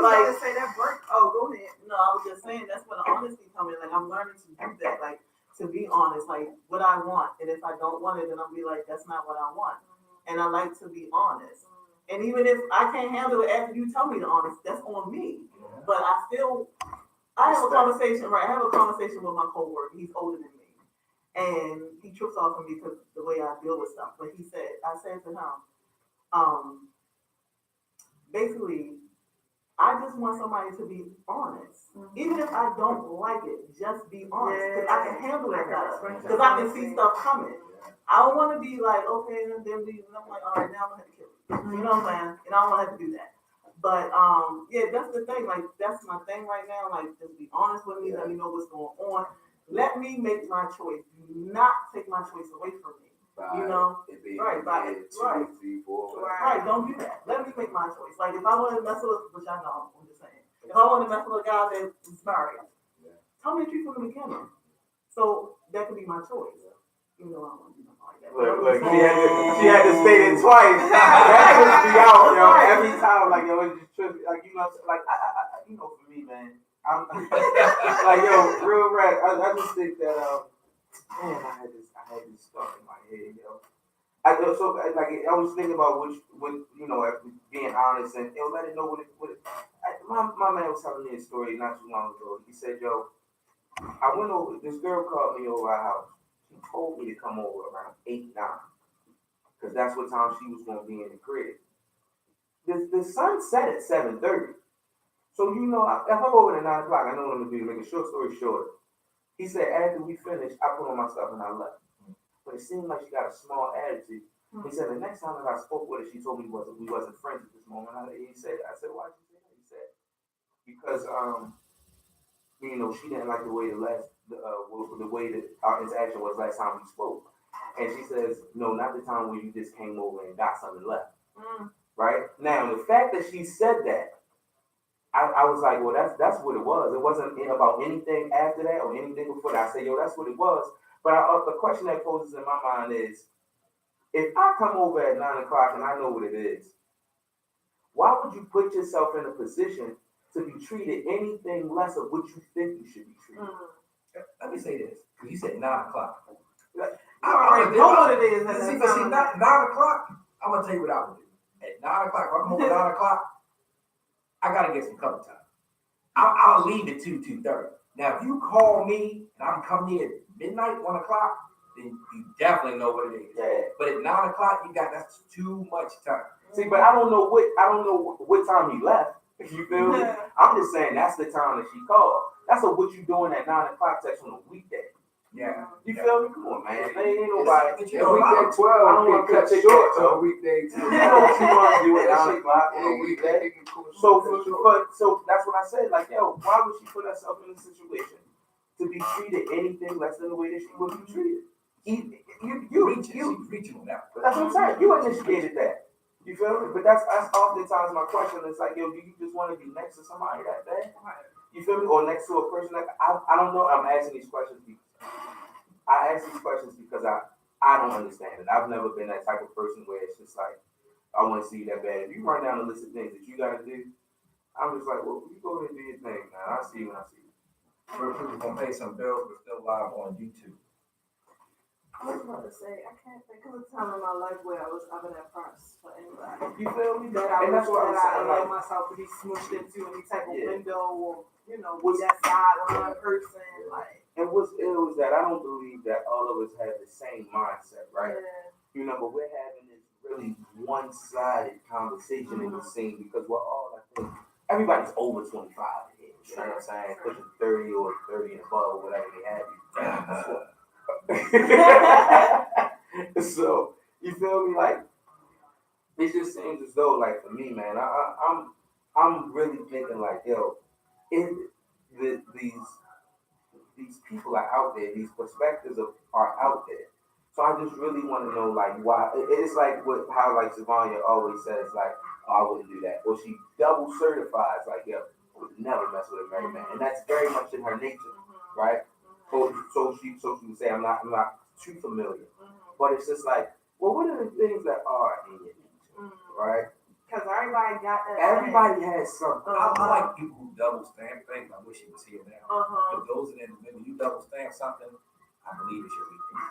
Like, gonna say that break. Oh, go ahead. no, I was just saying that's when the honesty comes in. Like I'm learning to do that. Like to be honest, like what I want, and if I don't want it, then I'll be like, that's not what I want. And I like to be honest. And even if I can't handle it after you tell me the honest, that's on me. But I have a conversation, right? I have a conversation with my coworker. He's older than me. And he trips off of me because the way I deal with stuff. But I said to him, basically, I just want somebody to be honest. Even if I don't like it, just be honest. Because I can handle it better. Because I can see stuff coming. I don't want to be like, okay, and then I'm like, all right, now I'm going to have to kill you. You know what I'm saying? And I don't want to have to do that. But yeah, that's the thing. Like that's my thing right now. Like just be honest with me. Let me know what's going on. Let me make my choice. Do not take my choice away from me. You know, right? Right. 2, 3, 4. Right. Don't do that. Let me make my choice. Like if I want to mess with, which I know, I'm just saying. If I want to mess with a guy that is married, tell me the truth from the beginning. So that could be my choice. You know, I don't want to do nothing like Look, she had to say it twice. That puts me out, yo. Every time, like, yo, it's just trippy. Like, you know, like, you know, for me, man, I'm like, yo, real rap. I just think that, man, I had this stuff in my head, yo. I was thinking about what you know, being honest and let it know my man was telling me a story not too long ago. He said, yo, I went over, this girl called me over our house. She told me to come over around 8, 9, because that's what time she was going to be in the crib. The sun set at 7:30. So, you know, if I'm over at 9 o'clock, I know what I'm going to do. Make a short story short. He said, after we finished, I put on my stuff and I left. But it seemed like she got a small attitude. He said, the next time that I spoke with her, she told me we wasn't friends at this moment. I said, why'd you say that? He said, because, you know, she didn't like the way the way that our interaction was last time we spoke. And she says, no, not the time when you just came over and got something left. Right? Now, the fact that she said that, I was like, well, that's what it was. It wasn't about anything after that or anything before that. I said, yo, that's what it was. But the question that poses in my mind is, if I come over at 9 o'clock and I know what it is, why would you put yourself in a position to be treated anything less of what you think you should be treated? Let me say this. You said 9 o'clock. I already know what it is. See, 9 o'clock, I'm going to tell you what I would do. At 9 o'clock, if I come over 9 o'clock, I got to get some cover time. I'll leave at 2:30. Now, if you call me and I'm coming in at midnight, 1 o'clock, then you definitely know what it is. Yeah. But at 9 o'clock, that's too much time. See, but I don't know what time he left. You feel me? I'm just saying that's the time that she called. That's what you doing at 9 o'clock text on a weekday. Yeah. You feel me? Come on, man. They ain't nobody. You know, weekday 12. I don't want to cut it short. So weekday 2. You know what you want to do at 9 o'clock on a weekday? So that's what I said. Like, yo, why would she put herself in a situation to be treated anything less than the way that she would be treated? You reaching on that. That's what I'm saying. You initiated that. You feel me? But that's oftentimes my question. It's like, yo, do you just want to be next to somebody that bad? You feel me? Or next to a person that I don't know. I'm asking these questions because I ask these questions because I don't understand it. I've never been that type of person where it's just like, I want to see you that bad. If you run down a list of things that you got to do, I'm just like, well, you go ahead and do your thing, man. I'll see you when I see you. We're going to pay some bills. We're still live on YouTube. I was about to say, I can't think of a time in my life where I was having that price for anybody. You feel me? That I allowed Like, myself to be smushed into any type of window or, you know, Was that sideline person. Like, and what's ill is that I don't believe that all of us have the same mindset, right? yeah. You know, but we're having this really one-sided conversation in the scene because we're all, I think, everybody's over 25 here. You know what I'm saying? Pushing 30 or 30 and above, whatever they have you. So you feel me? Like it just seems as though, like for me, man, I'm really thinking like, yo, if these people are out there, these perspectives are out there. So I just really want to know, like, why. It's like how like Savanya always says, like, oh, I wouldn't do that, or she double certifies, like, yo, I would never mess with a married man, and that's very much in her nature, right? So she would say, I'm not too familiar. But it's just like, well, what are the things that are in your nature, right? Because everybody got that. Everybody has something. I like people who double stamp things. I wish he was here now. Uh-huh. But those are the individuals, you double stamp something, I believe it's your weakness.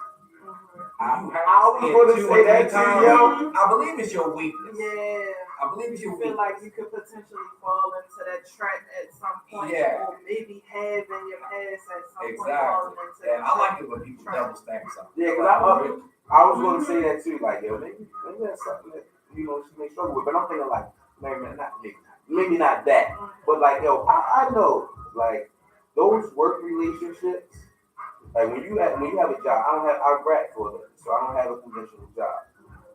I was going to say that too, yo. I believe it's your weakness. Yeah. I believe it's your You feel weakness. like you could potentially fall into that trap at some point, or maybe have in your past at some point falling into that. I like it when people double stamp something. Yeah, because I was going to say that too, like, yo, maybe that's something that, you know, she may struggle with, but I'm thinking like, maybe not that, but like, yo, I know, like, those work relationships, like when you have a job, I grad for them, so I don't have a conventional job.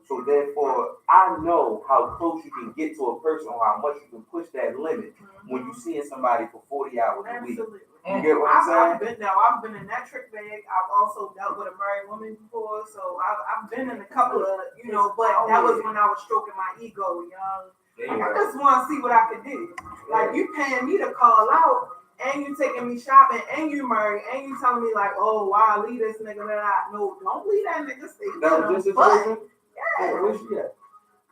So therefore, I know how close you can get to a person or how much you can push that limit when you seeing somebody for 40 hours a week. Absolutely. You get what I'm saying? I've been in that trick bag. I've also dealt with a married woman before, so I've been in a couple of, you know, but that was when I was stroking my ego, young. I just want to see what I could do. Like, you paying me to call out, and you taking me shopping, and you married, and you telling me like, oh, wow, leave this nigga that I no, don't leave that nigga. Stay with That him. was just a But situation. yeah, Where's she at?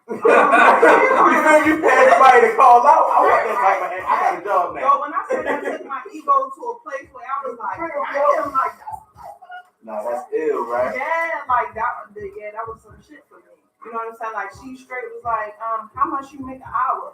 you You feel you pay somebody to call out? I want that type of. I got a job now. yo, when I said I took my ego to a place where I was like, damn, like Nah, that's ill, right? yeah, like that was some shit for me. You know what I'm saying? Like she straight was like, how much you make an hour?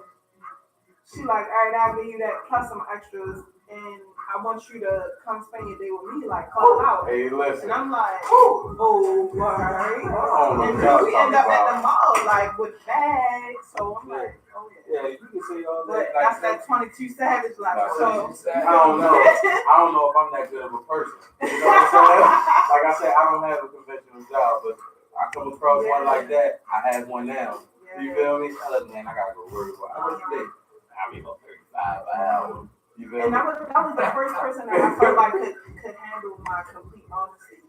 She like, all right, I'll give you that plus some extras, and I want you to come spend your day with me, like call out. Hey, listen. And I'm like, oh, right. And then we end up at the mall, like with bags. So I'm like, oh yeah. Yeah, you can say all But that. that's that 22 Savage life. So I don't know. I don't know if I'm that good of a person. You know what I'm saying? Like I said, I don't have a conventional job, but I come across one like that. I have one now. You feel me? I look, man, I gotta go work. How much you think? I mean, about 35 an hour. You feel and me? that was the first person that I felt like could handle my complete honesty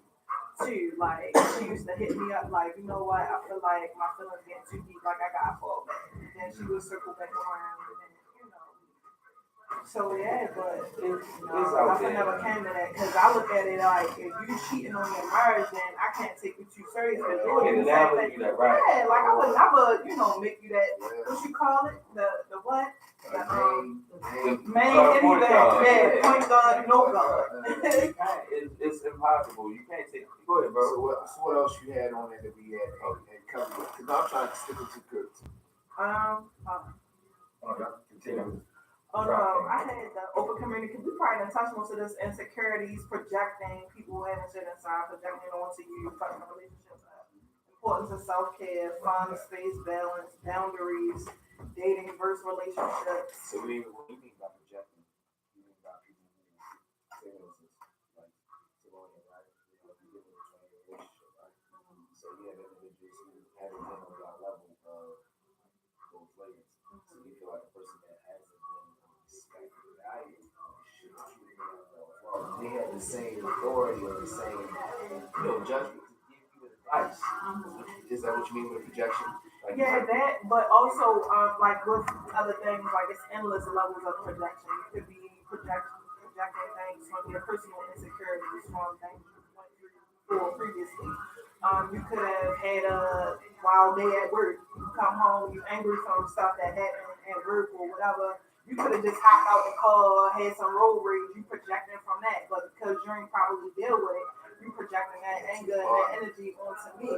too. Like she used to hit me up like, you know what, I feel like my feelings getting too deep, like I gotta fall back. And then she would circle back around and then, you know. So yeah, but I never came to that because I look at it like if you cheating on your marriage, then I can't take you too serious. Can never do that, right? Yeah, like I would never, make you that. What you call it? The what? Main anything, yeah, point guard, no guard. It's impossible. You can't take. Go ahead, bro. So what else you had on it that we had covered? Because I'm trying to stick it to Kurt. Continue. Oh no, I had the open community. We probably didn't touch most of this insecurities, projecting people having shit inside, projecting onto you, touching the relationships. Importance of self-care, fun, space, balance, boundaries, dating versus relationships. So what do you mean by projecting? You mean by people who say those like Simone, right? You get with a relationship, right? So you have individuals who haven't been on that level of both layers. So you feel like a person that hasn't been respected, valued, should treat them well. They have the same authority or the same, judgment to give you advice. Is that what you mean with projection? Like, Yeah, that, but also, like with other things, like it's endless levels of projection. You could be projecting things from your personal insecurities, from things you went through previously. You could have had a wild day at work. You come home, you angry from stuff that happened at work or whatever. You could have just hopped out the car, had some road rage. You projecting from that, but because you ain't probably deal with it, you projecting that anger and that energy onto me.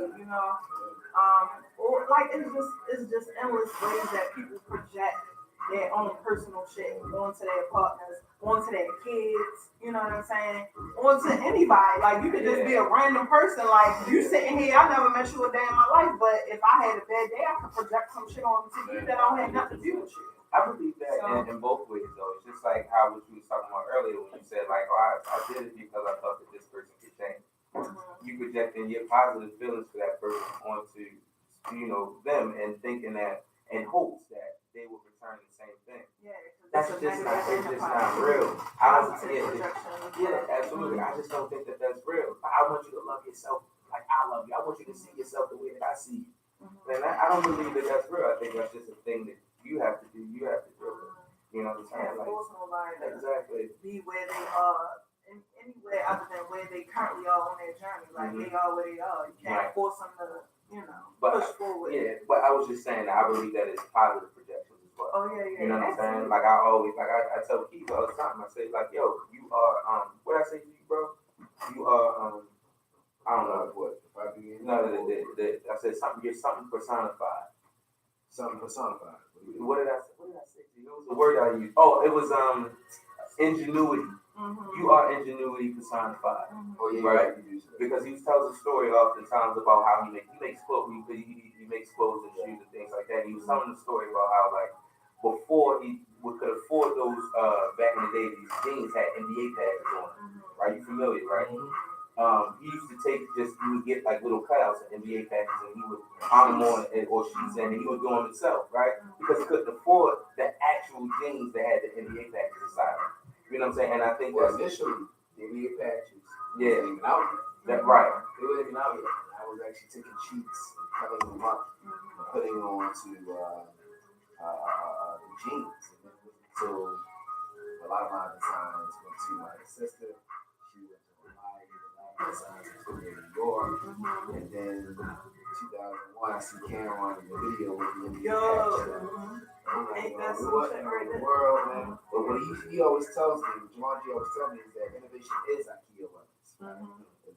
Or like it's just endless ways that people project their own personal shit onto their partners, onto their kids, you know what I'm saying? Onto anybody. Like you could just be a random person, like you sitting here, I never met you a day in my life, but if I had a bad day, I could project some shit onto you that don't have nothing to do with you. I believe that in both ways, though. It's just like how what you was talking about earlier when you said, like, oh, I did it because I thought that this person could change. You projecting your positive feelings for that person onto, them and thinking that, and hopes that they will return the same thing. Yeah, That's just not real. Absolutely. I just don't think that that's real. I want you to love yourself like I love you. I want you to see yourself the way that I see you. And I don't believe that that's real. I think that's just a thing that you have to do. You have to do it. You know what I'm saying? Exactly. Be where they are, anywhere other than where they currently are on their journey. Like they are where they are. You can't force them to, push forward. Yeah, but I was just saying that I believe that it's positive projections as well. Oh yeah. You know what I'm saying? Like I always, I tell Keith all the time. I say like, yo, you are what I say to you, bro? You are I don't know what. I said something. You're something personified. Something personified. What did I say to you? It was the word I used. Oh, it was ingenuity. You are ingenuity personified. Oh yeah, right? Because he tells a story oftentimes about how he makes clothes. He makes clothes and shoes and things like that. And he was telling the story about how like before he could afford those back in the day, these jeans had NBA patches on them. Right? You familiar, right? He used to he would get like little cutouts of NBA patches and he would on them on or sheets and he would do them himself, right? Because he couldn't afford the actual jeans that had the NBA patches inside them. You know what I'm saying? And I think initially the NBA patches wasn't even out yet. That's right. They weren't even out yet. I was actually taking sheets and cutting them up and putting them onto the jeans. So a lot of my designs went to my sister. She went to Hawaii. A lot of my designs went to New York. And then 2001, I see Cameron in the video with the Indian Yo. I'm like, Ain't that some what shit in right the there? world, man? But what he always tells me, Jumanji always tells me, is that innovation is IKEA weapons.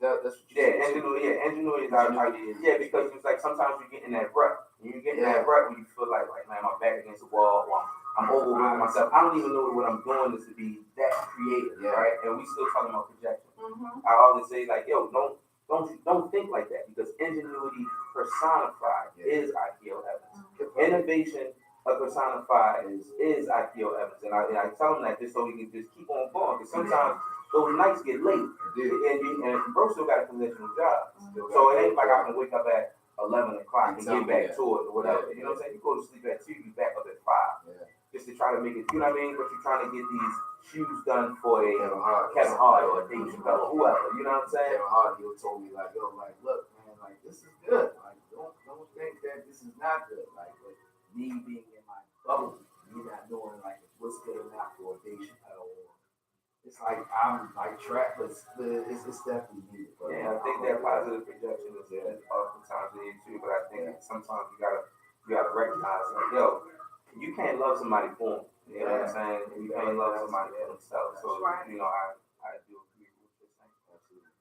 That's what you Ingenuity is out. Yeah, because it's like sometimes you get in that rut. You get in that rut when you feel like man, my back against the wall, or I'm overwhelming myself. I don't even know what I'm doing is to be that creative, right? And we still talking about projection. I always say like, yo, don't think like that, because ingenuity personified is IKEA Evans. Innovation personified is IKEA Evans, and I tell them that just so we can just keep on going, because sometimes those nights get late, and bro still got a conventional job, so it ain't like I can wake up at 11 o'clock and get back to it or whatever. You know what I'm saying? You go to sleep at 2, you back up at 5, just to try to make it. You know what I mean? But you're trying to get these shoes done for a Kevin Hart or a Dave Chappelle or whoever. You know what I'm saying? Kevin Hart, he told me like, yo, like, look, man, like this is good. Like, don't think that this is not good. Like, but me being in my bubble, me not knowing like what's good or not for a Dave Chappelle. It's like I'm like trapped, but it's definitely needed. But yeah, I think that positive projection is oftentimes needed too. But I think sometimes you gotta recognize like, yo, you can't love somebody for them. You know what I'm saying? You can't love somebody for themselves. So you know, I do agree with what you're saying. Absolutely.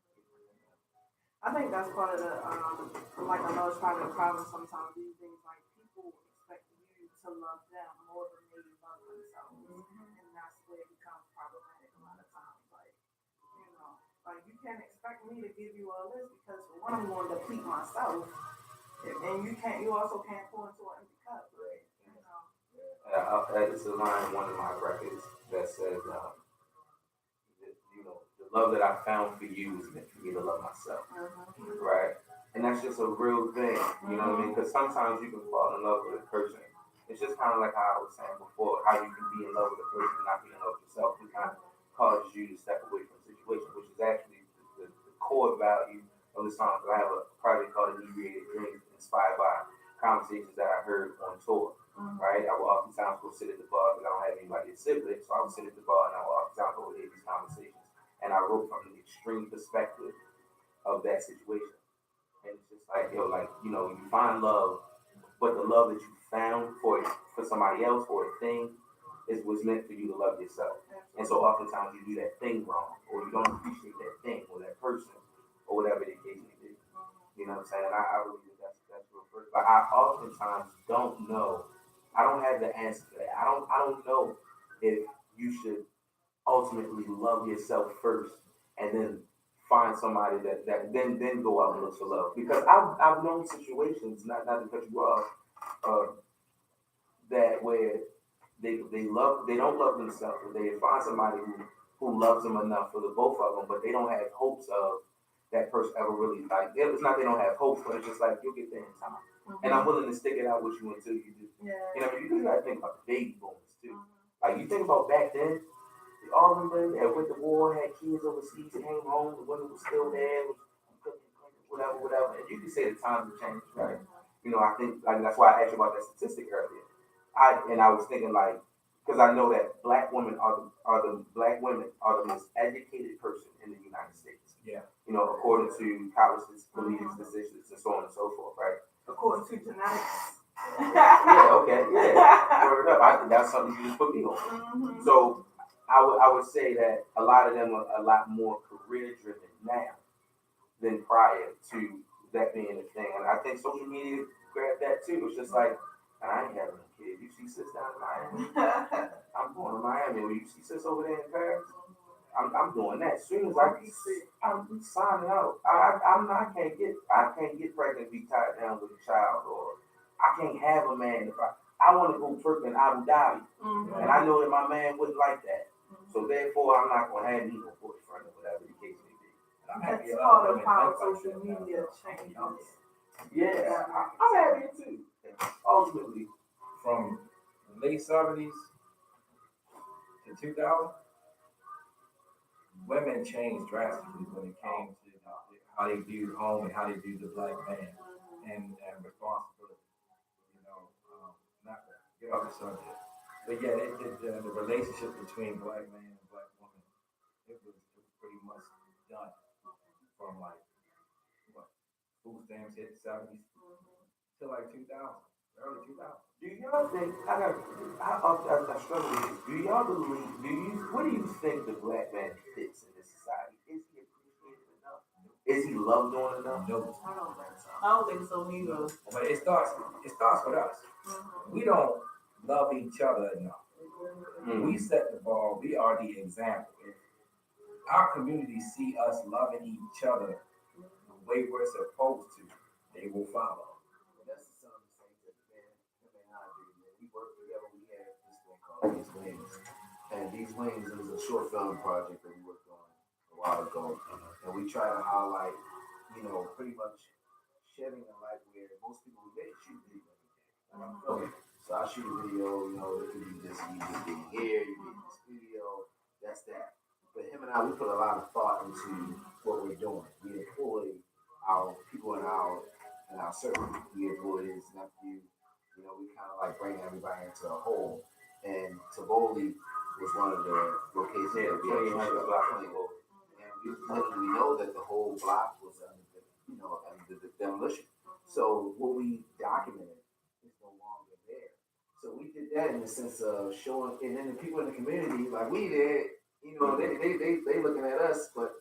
I think that's part of the like I know it's part of the problem sometimes. These things like people expect you to love them more than they love themselves, and that's where it becomes problematic a lot of times. Like, you know, like you can't expect me to give you a list because for one, I'm going to deplete myself, and you also can't pour into an empty cup, right? You know. It's a line in one of my records that says, you know, the love that I found for you is meant for me to love myself, right? And that's just a real thing, you know what I mean? Because sometimes you can fall in love with a person. It's just kind of like how I was saying before, how you can be in love with a person and not be in love with yourself. It kind of causes you to step away from the situation, which is actually the core value of the song. I have a project called Inebriated Dreams, inspired by conversations that I heard on tour. Right, I will oftentimes go sit at the bar because I don't have anybody to sit with, so I would sit at the bar and I will oftentimes overhear these conversations. And I wrote from the extreme perspective of that situation. And it's just like, yo, like, you know, you find love, but the love that you found for somebody else, for a thing, is what's meant for you to love yourself. And so oftentimes you do that thing wrong, or you don't appreciate that thing or that person, or whatever the case may be. You know what I'm saying? And I believe that's real first. But I oftentimes don't know. I don't have the answer for that. I don't know if you should ultimately love yourself first and then find somebody that then go out and look for love. Because I've known situations, not to cut you off, that where they don't love themselves, but they find somebody who loves them enough for the both of them, but they don't have hopes of that person ever really like. It's not they don't have hopes, but it's just like you'll get there in time. And I'm willing to stick it out with you until you do. You know, you gotta think about the baby boomers too. Like you think about back then, all of them that went to war, had kids overseas, came home, the women was still there, was whatever. And you can say the times have changed, right? You know, I think like that's why I asked you about that statistic earlier. I was thinking like, because I know that black women are the most educated person in the United States. Yeah. You know, according to colleges, police statistics, and so on and so forth, right? According to genetics. Yeah, okay, yeah. Word up. I think that's something you just put me on. So I would say that a lot of them are a lot more career driven now than prior to that being a thing. And I think social media grabbed that too. It's just like, I ain't having a kid. You see sis down in Miami? I'm going to Miami. When you see sis over there in Paris? I'm doing that. As soon as I'm signing out. I can't get pregnant, be tied down with a child, or I can't have a man if I want to go twerk in Abu Dhabi, and I know that my man wouldn't like that. So therefore, I'm not gonna have no boyfriend or whatever the case may be. That's part of how social media changes. Yeah, I'm happy too. Ultimately, From the late 70s to 2000, women changed drastically when it came to how they viewed home and how they viewed the black man and responsibility. You know, not to get off the subject. But yeah, the relationship between black man and black woman, it was pretty much done from like what food stamps hit the 70s to like 2000, early 2000. Do y'all think I struggle with this? Do y'all believe? What do you think the black man fits in this society? Is he appreciated enough? Is he loved on enough? No, I don't think so. I don't think so neither. but it starts with us. We don't love each other enough. We set the bar. We are the example. If our community see us loving each other the way we're supposed to, they will follow. That's some of the things that him and I do, man. We work together. We have this thing called These Wings. And These Wings is a short film project that we worked on a while ago. And we try to highlight, pretty much shedding a light where most people they shoot video every day. Like I'm filming. So I shoot a video, it could be just you just being here, you get in the studio, that's that. But him and I, we put a lot of thought into what we're doing. We employ our people in our circle. We employ his nephew. We kind of like bring everybody into a whole. And Tivoli was one of the locations that we actually shot the film. And we know that the whole block was under the demolition. So what we documented is no longer there. So we did that in the sense of showing, and then the people in the community, like we did, they looking at us, but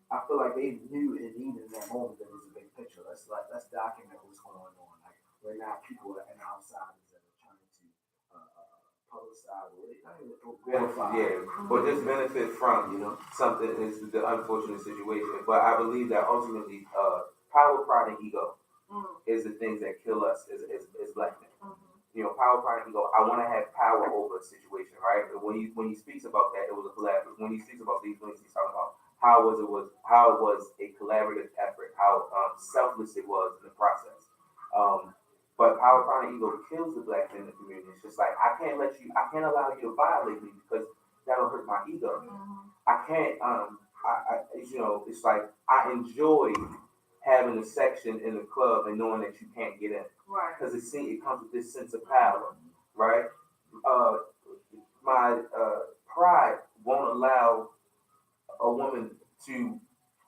I feel like they knew and needed in that moment that it was a big picture. Let's document what's going on. Like we're not people and outsiders that are trying to publicize or not even glorify. Yeah, but just benefit from something is the unfortunate situation. But I believe that ultimately, power, pride, and ego is the things that kill us as black men. Power, pride, and ego. I want to have power over a situation, right? But when he speaks about that, it was a collaborative. When he speaks about these things, he's talking about how it was a collaborative effort, how selfless it was in the process. But power, pride, and ego kills the black men in the community. It's just like I can't allow you to violate me because that'll hurt my ego. I can't. It's like I enjoy having a section in the club and knowing that you can't get in. Right. Because it comes with this sense of power, right? My pride won't allow a woman to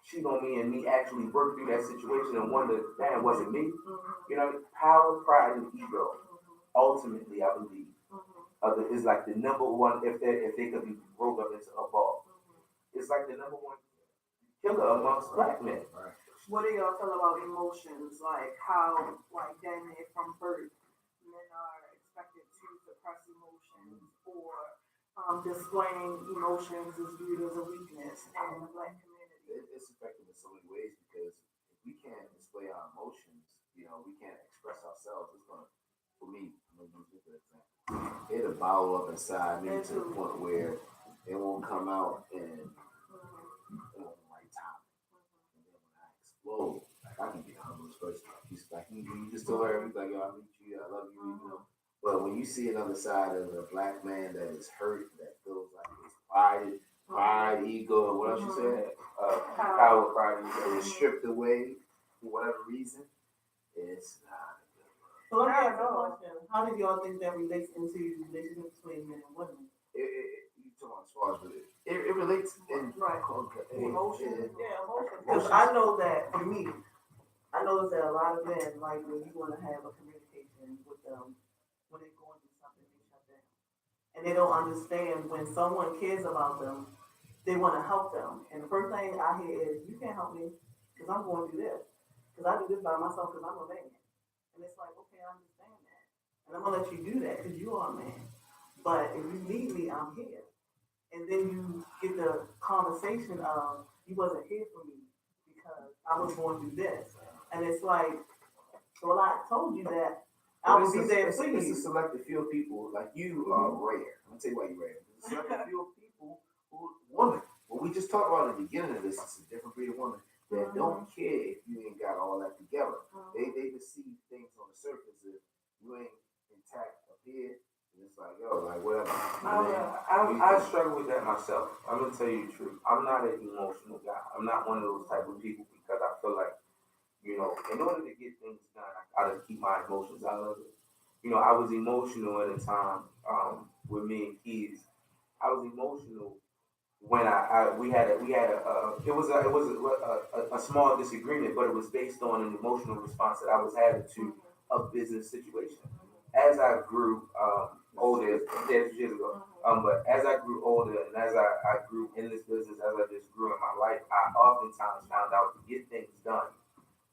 cheat on me and me actually work through that situation and wonder, damn, was it me? Power, pride, and ego. Ultimately, I believe, is like the number one. If they could be broke up into a ball, it's like the number one killer amongst black men. Right. What do y'all feel about emotions? Like how, like damn near from birth, men are expected to suppress emotions or displaying emotions is viewed as a weakness in the black community. It's effective in so many ways because if we can't display our emotions, we can't express ourselves. It's gonna, for me, I'm gonna use this for example. It'll bottle up inside me to the point where it won't come out in the right time. And then when I explode, like I can get humble first. He's like, you just told her, he's like, yo, I meet you, I love you, But when you see another side of a black man that is hurt, that feels like his pride, ego, and what else you said? Power, pride, and ego. Is stripped away for whatever reason, it's not a good one. So let me ask you a question. How do y'all think that relates into relationships between men and women? You talking as far as it relates in Emotions. Yeah, emotions. Because I know that for me, I notice that a lot of men, like when you want to have a communication with them, when they're going through something, they shut down. And they don't understand when someone cares about them, they want to help them. And the first thing I hear is, you can't help me because I'm going through this. Because I do this by myself because I'm a man. And it's like, okay, I understand that. And I'm going to let you do that because you are a man. But if you need me, I'm here. And then you get the conversation of, you wasn't here for me because I was going through this. And it's like, well, I told you that I would be there for you. It's a selective few people, like you are rare. I'm going to tell you why you're rare. There's a selective few people women. What we just talked about at the beginning of this is a different breed of women that don't care if you ain't got all that together. They just see things on the surface. If you ain't intact up here, and it's like, yo, like whatever. I struggle with that myself. I'm gonna tell you the truth. I'm not an emotional guy. I'm not one of those type of people because I feel like, in order to get things done, I gotta keep my emotions out of it. I was emotional at a time with me and Keys, I was emotional when it was a small disagreement, but it was based on an emotional response that I was having to a business situation. As I grew older, years ago, but as I grew older and as I grew in this business, as I just grew in my life, I oftentimes found out to get things done,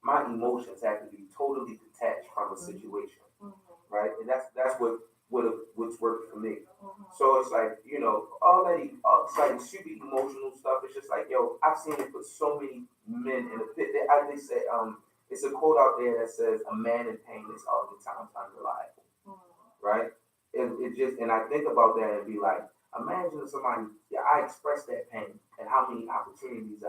my emotions had to be totally detached from a situation, right? And that's what's worked for me. So it's like, it's like super emotional stuff. It's just like, yo, I've seen it put so many men in a pit. They say, it's a quote out there that says, "A man in pain is oftentimes unreliable," right? It just, and I think about that and be like, imagine if somebody, yeah, I express that pain and how many opportunities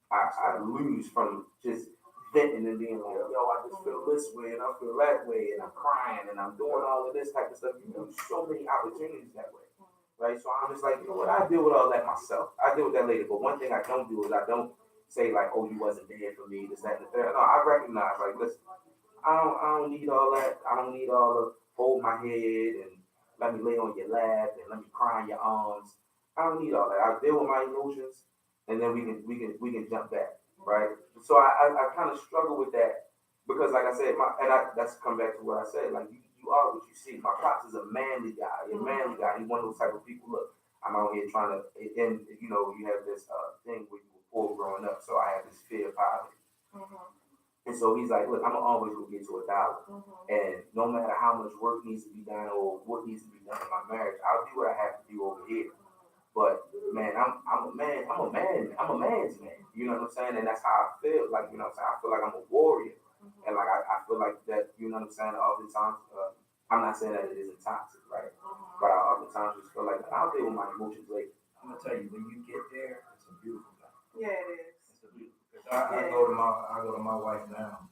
I lose from just venting and being like, yo, I just feel this way and I feel that way and I'm crying and I'm doing all of this type of stuff. You lose so many opportunities that way, right? So I'm just like, you know what? I deal with all that myself. I deal with that later. But one thing I don't do is I don't say like, oh, you wasn't there for me, this, that, and the third. No, I recognize like, listen, I don't need all that. I don't need all the hold my head and let me lay on your lap and let me cry in your arms. I don't need all that. I deal with my emotions, and then we can jump back, right? So I kind of struggle with that because, like I said, that's come back to what I said. Like you are what you see. My pops is a manly guy. He's a manly guy. He's one of those type of people. Look, I'm out here trying to, and you have this thing where you were poor growing up, so I have this fear of poverty. And so he's like, look, I'm always gonna get to $1. And no matter how much work needs to be done or what needs to be done in my marriage, I'll do what I have to do over here. But man, I'm a man, I'm a man's man. You know what I'm saying? And that's how I feel. Like, you know what I'm saying? I feel like I'm a warrior. And like I feel like that, you know what I'm saying, oftentimes, I'm not saying that it isn't toxic, right? But I oftentimes just feel like I'll deal with my emotions later. I'm gonna tell you, when you get there, it's a beautiful thing. Yeah, it is. It's a beautiful. Cause I go to my wife now,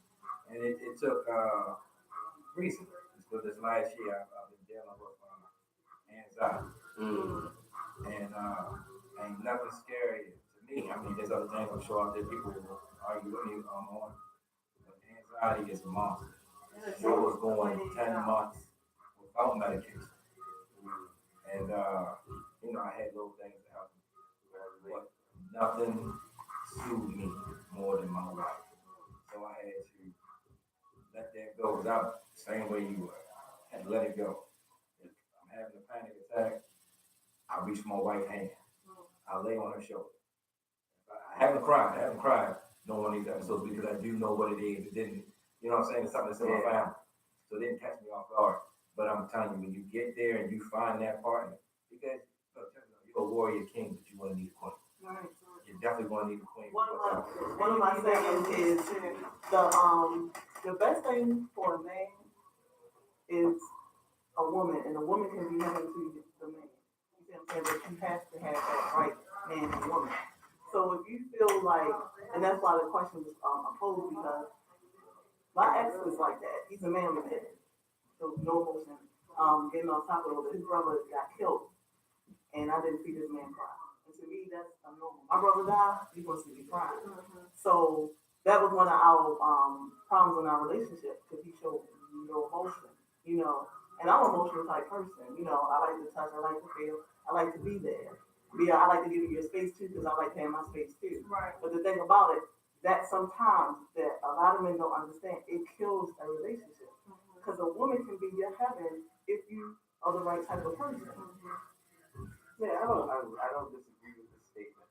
and it took recently. Because this last year I've been dealing with anxiety, and ain't nothing scary to me. I mean, there's other things I'm sure out there people will argue with me on, but anxiety is a monster. I was going 10 months without medication, and I had little things to help me, but nothing soothed me more than my wife. So I had to let that go without the same way you were. I had to let it go. If I'm having a panic attack, I reach my wife's hand. I lay on her shoulder. I haven't cried no one of these episodes because I do know what it is. It didn't, you know what I'm saying? It's something that's in my family. So it didn't catch me off guard. But I'm telling you, when you get there and you find that partner, because you're a warrior king, but you want to need a queen. Right. You're definitely going to need a queen. One of my sayings is the best thing for a man is a woman, and a woman can be having to the man. You see what I'm saying? But you have to have that right man and woman. So if you feel like, and that's why the question was posed, because my ex was like that. He's a manly man. So no emotion. Getting on top of it, his brother got killed, and I didn't see this man cry. And to me, that's abnormal. My brother died, he wants to be crying. So that was one of our problems in our relationship, because he showed no emotion, And I'm an emotional type person, I like to touch, I like to feel, I like to be there. Yeah, I like to give you your space too, because I like to have my space too. Right. But the thing about it, that sometimes that a lot of men don't understand, it kills a relationship. Because a woman can be your heaven if you are the right type of person. Yeah, I don't disagree with the statement.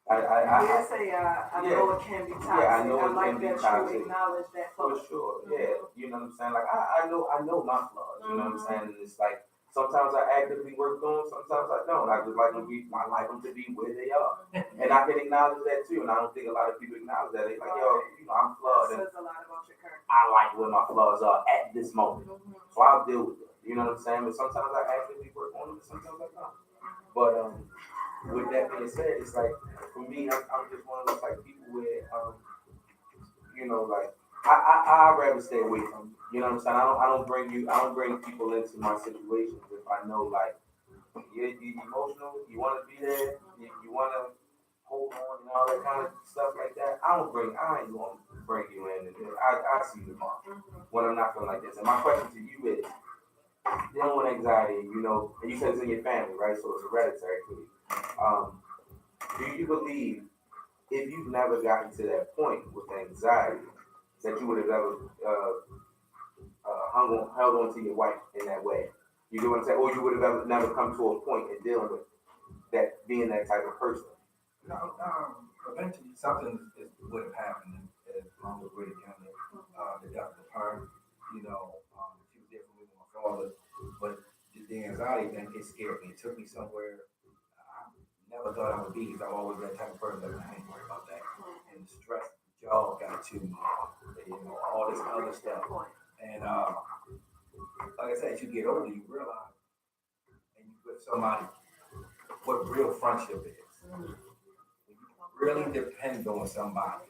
I did say I know it can be toxic. Yeah, I know it like can be that toxic. you acknowledge that For sure, yeah. You know what I'm saying? Like I know my flaws. You know what I'm saying? And it's like sometimes I actively work on them, sometimes I don't. I just like them to be where they are, and I can acknowledge that too. And I don't think a lot of people acknowledge that. They like, I'm flawed. That says a lot about your character. I like where my flaws are at this moment, so I'll deal with them. You know what I'm saying? But sometimes I actively work on them, and sometimes I don't. But with that being said, it's like for me, I'm just one of those like people where like I'd rather stay away from you. You know what I'm saying? I don't bring people into my situations if I know like you're emotional, you want to be there, you want to hold on and all that kind of stuff like that. I ain't going to bring you in, and I see you tomorrow when I'm not feeling like this. And my question to you is, dealing with anxiety, you know, and you said it's in your family, right? So it's hereditary for you. Do you believe if you've never gotten to that point with anxiety, that you would have ever held on to your wife in that way? You get what I'm saying? Or you would have ever never come to a point in dealing with that, being that type of person? No, eventually something would have happened as long as we're together. The death of her, you know, she was there for me with my father, but the anxiety thing, it scared me. It took me somewhere I never thought I would be, because I'm always that type of person that I ain't worried about that. And the stress, the job got to me, you know, all this other stuff. And like I said, as you get older, you realize, and you with somebody, what real friendship is. When you really depend on somebody.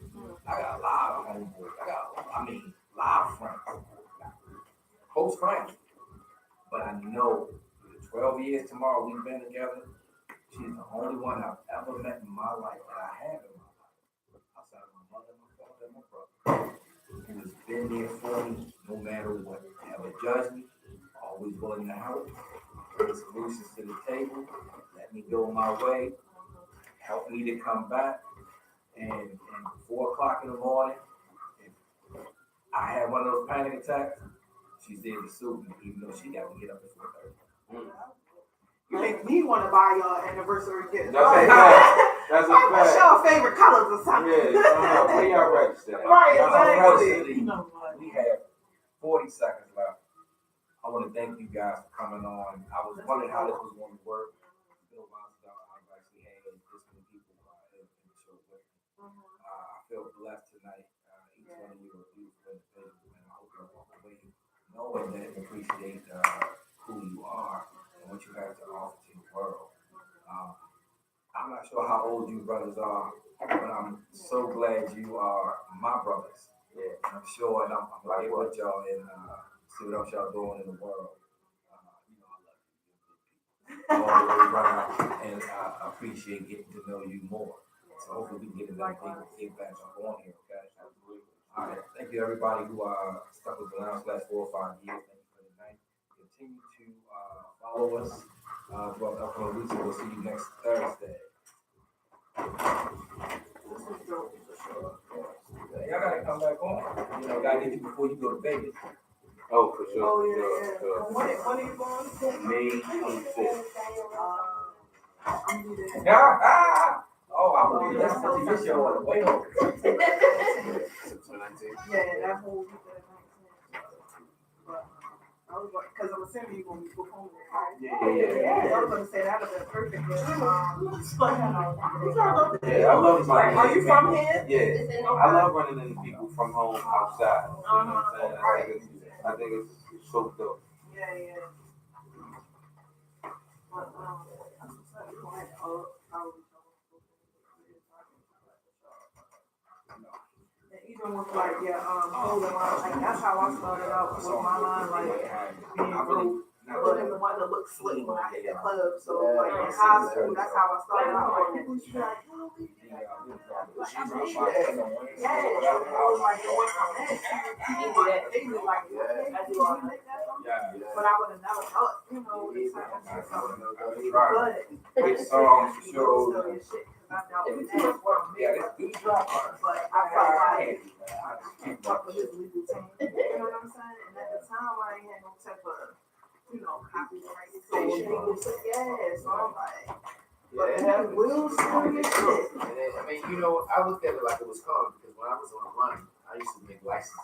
I got a lot of homeboys. A lot of friends. Close friends. But I know the 12 years tomorrow we've been together, she's the only one I've ever met in my life that I have in my life. Outside of my mother, my father, and my brother. Who has been there for me no matter what. Never judged me. Always willing to help. Bring solutions to the table. Let me go my way. Help me to come back. And 4 o'clock in the morning, if I had one of those panic attacks, she's there to soothe me, even though she got to get up at 4:30. You make me want to buy y'all anniversary gift. That's a fact. That's a What's fact. your favorite colors or something? Yeah, where y'all register? Right, Honestly, exactly. we have 40 seconds left. I want to thank you guys for coming on. I was wondering how this was going to work. It's been a while since I've actually had this many people in the show with me. I feel blessed tonight. Each one of you are beautiful individuals, and I hope you walk away knowing that and appreciate who you are and what you have to offer to the world. I'm not sure how old you brothers are, but I'm so glad you are my brothers. Yeah. I'm sure, and I'm right with y'all and see what else y'all doing in the world. You know, I love you. All the way around, and I appreciate getting to know you more. So hopefully we can get another thing to get back up on here, okay? All right. Thank you, everybody who stuck with the last 4 or 5 years. Thank you for the night. Continue to follow us throughout the upcoming weeks, and we'll see you next Thursday. Y'all gotta come back on. You know, gotta get you before you go to Vegas. Oh, for sure. Oh, yeah, Sure, yeah. sure. When are you going to? May 25th. I'm be there. Oh, I will be listening to your show on the way home. Yeah, that whole week of the 19th. But I was like, because I'm assuming you're going to be home there, right? Yeah. I was going to say that would have been perfect. Yeah, I love my. Are you from here? Yeah, I love running into people from home outside. You know what I'm saying? I think it's so dope. Yeah. But, even with like clothing line, like that's how I started out with my line, like being broke. But the one that looks slick when I hit the club. So like in high school, that's how I started out. Like people used to be like, oh, we I was like, going from that, people like, they was like, but I would have never thought, you know, this type of shit. But Which songs, shows, but I felt like fuck with his legal team. You know what I'm saying? And at the time, I ain't had no type of, you know, copyright. So I'm like, but that real serious shit. And then, I mean, you know, I looked at it like it was calm because when I was on the run, I used to make license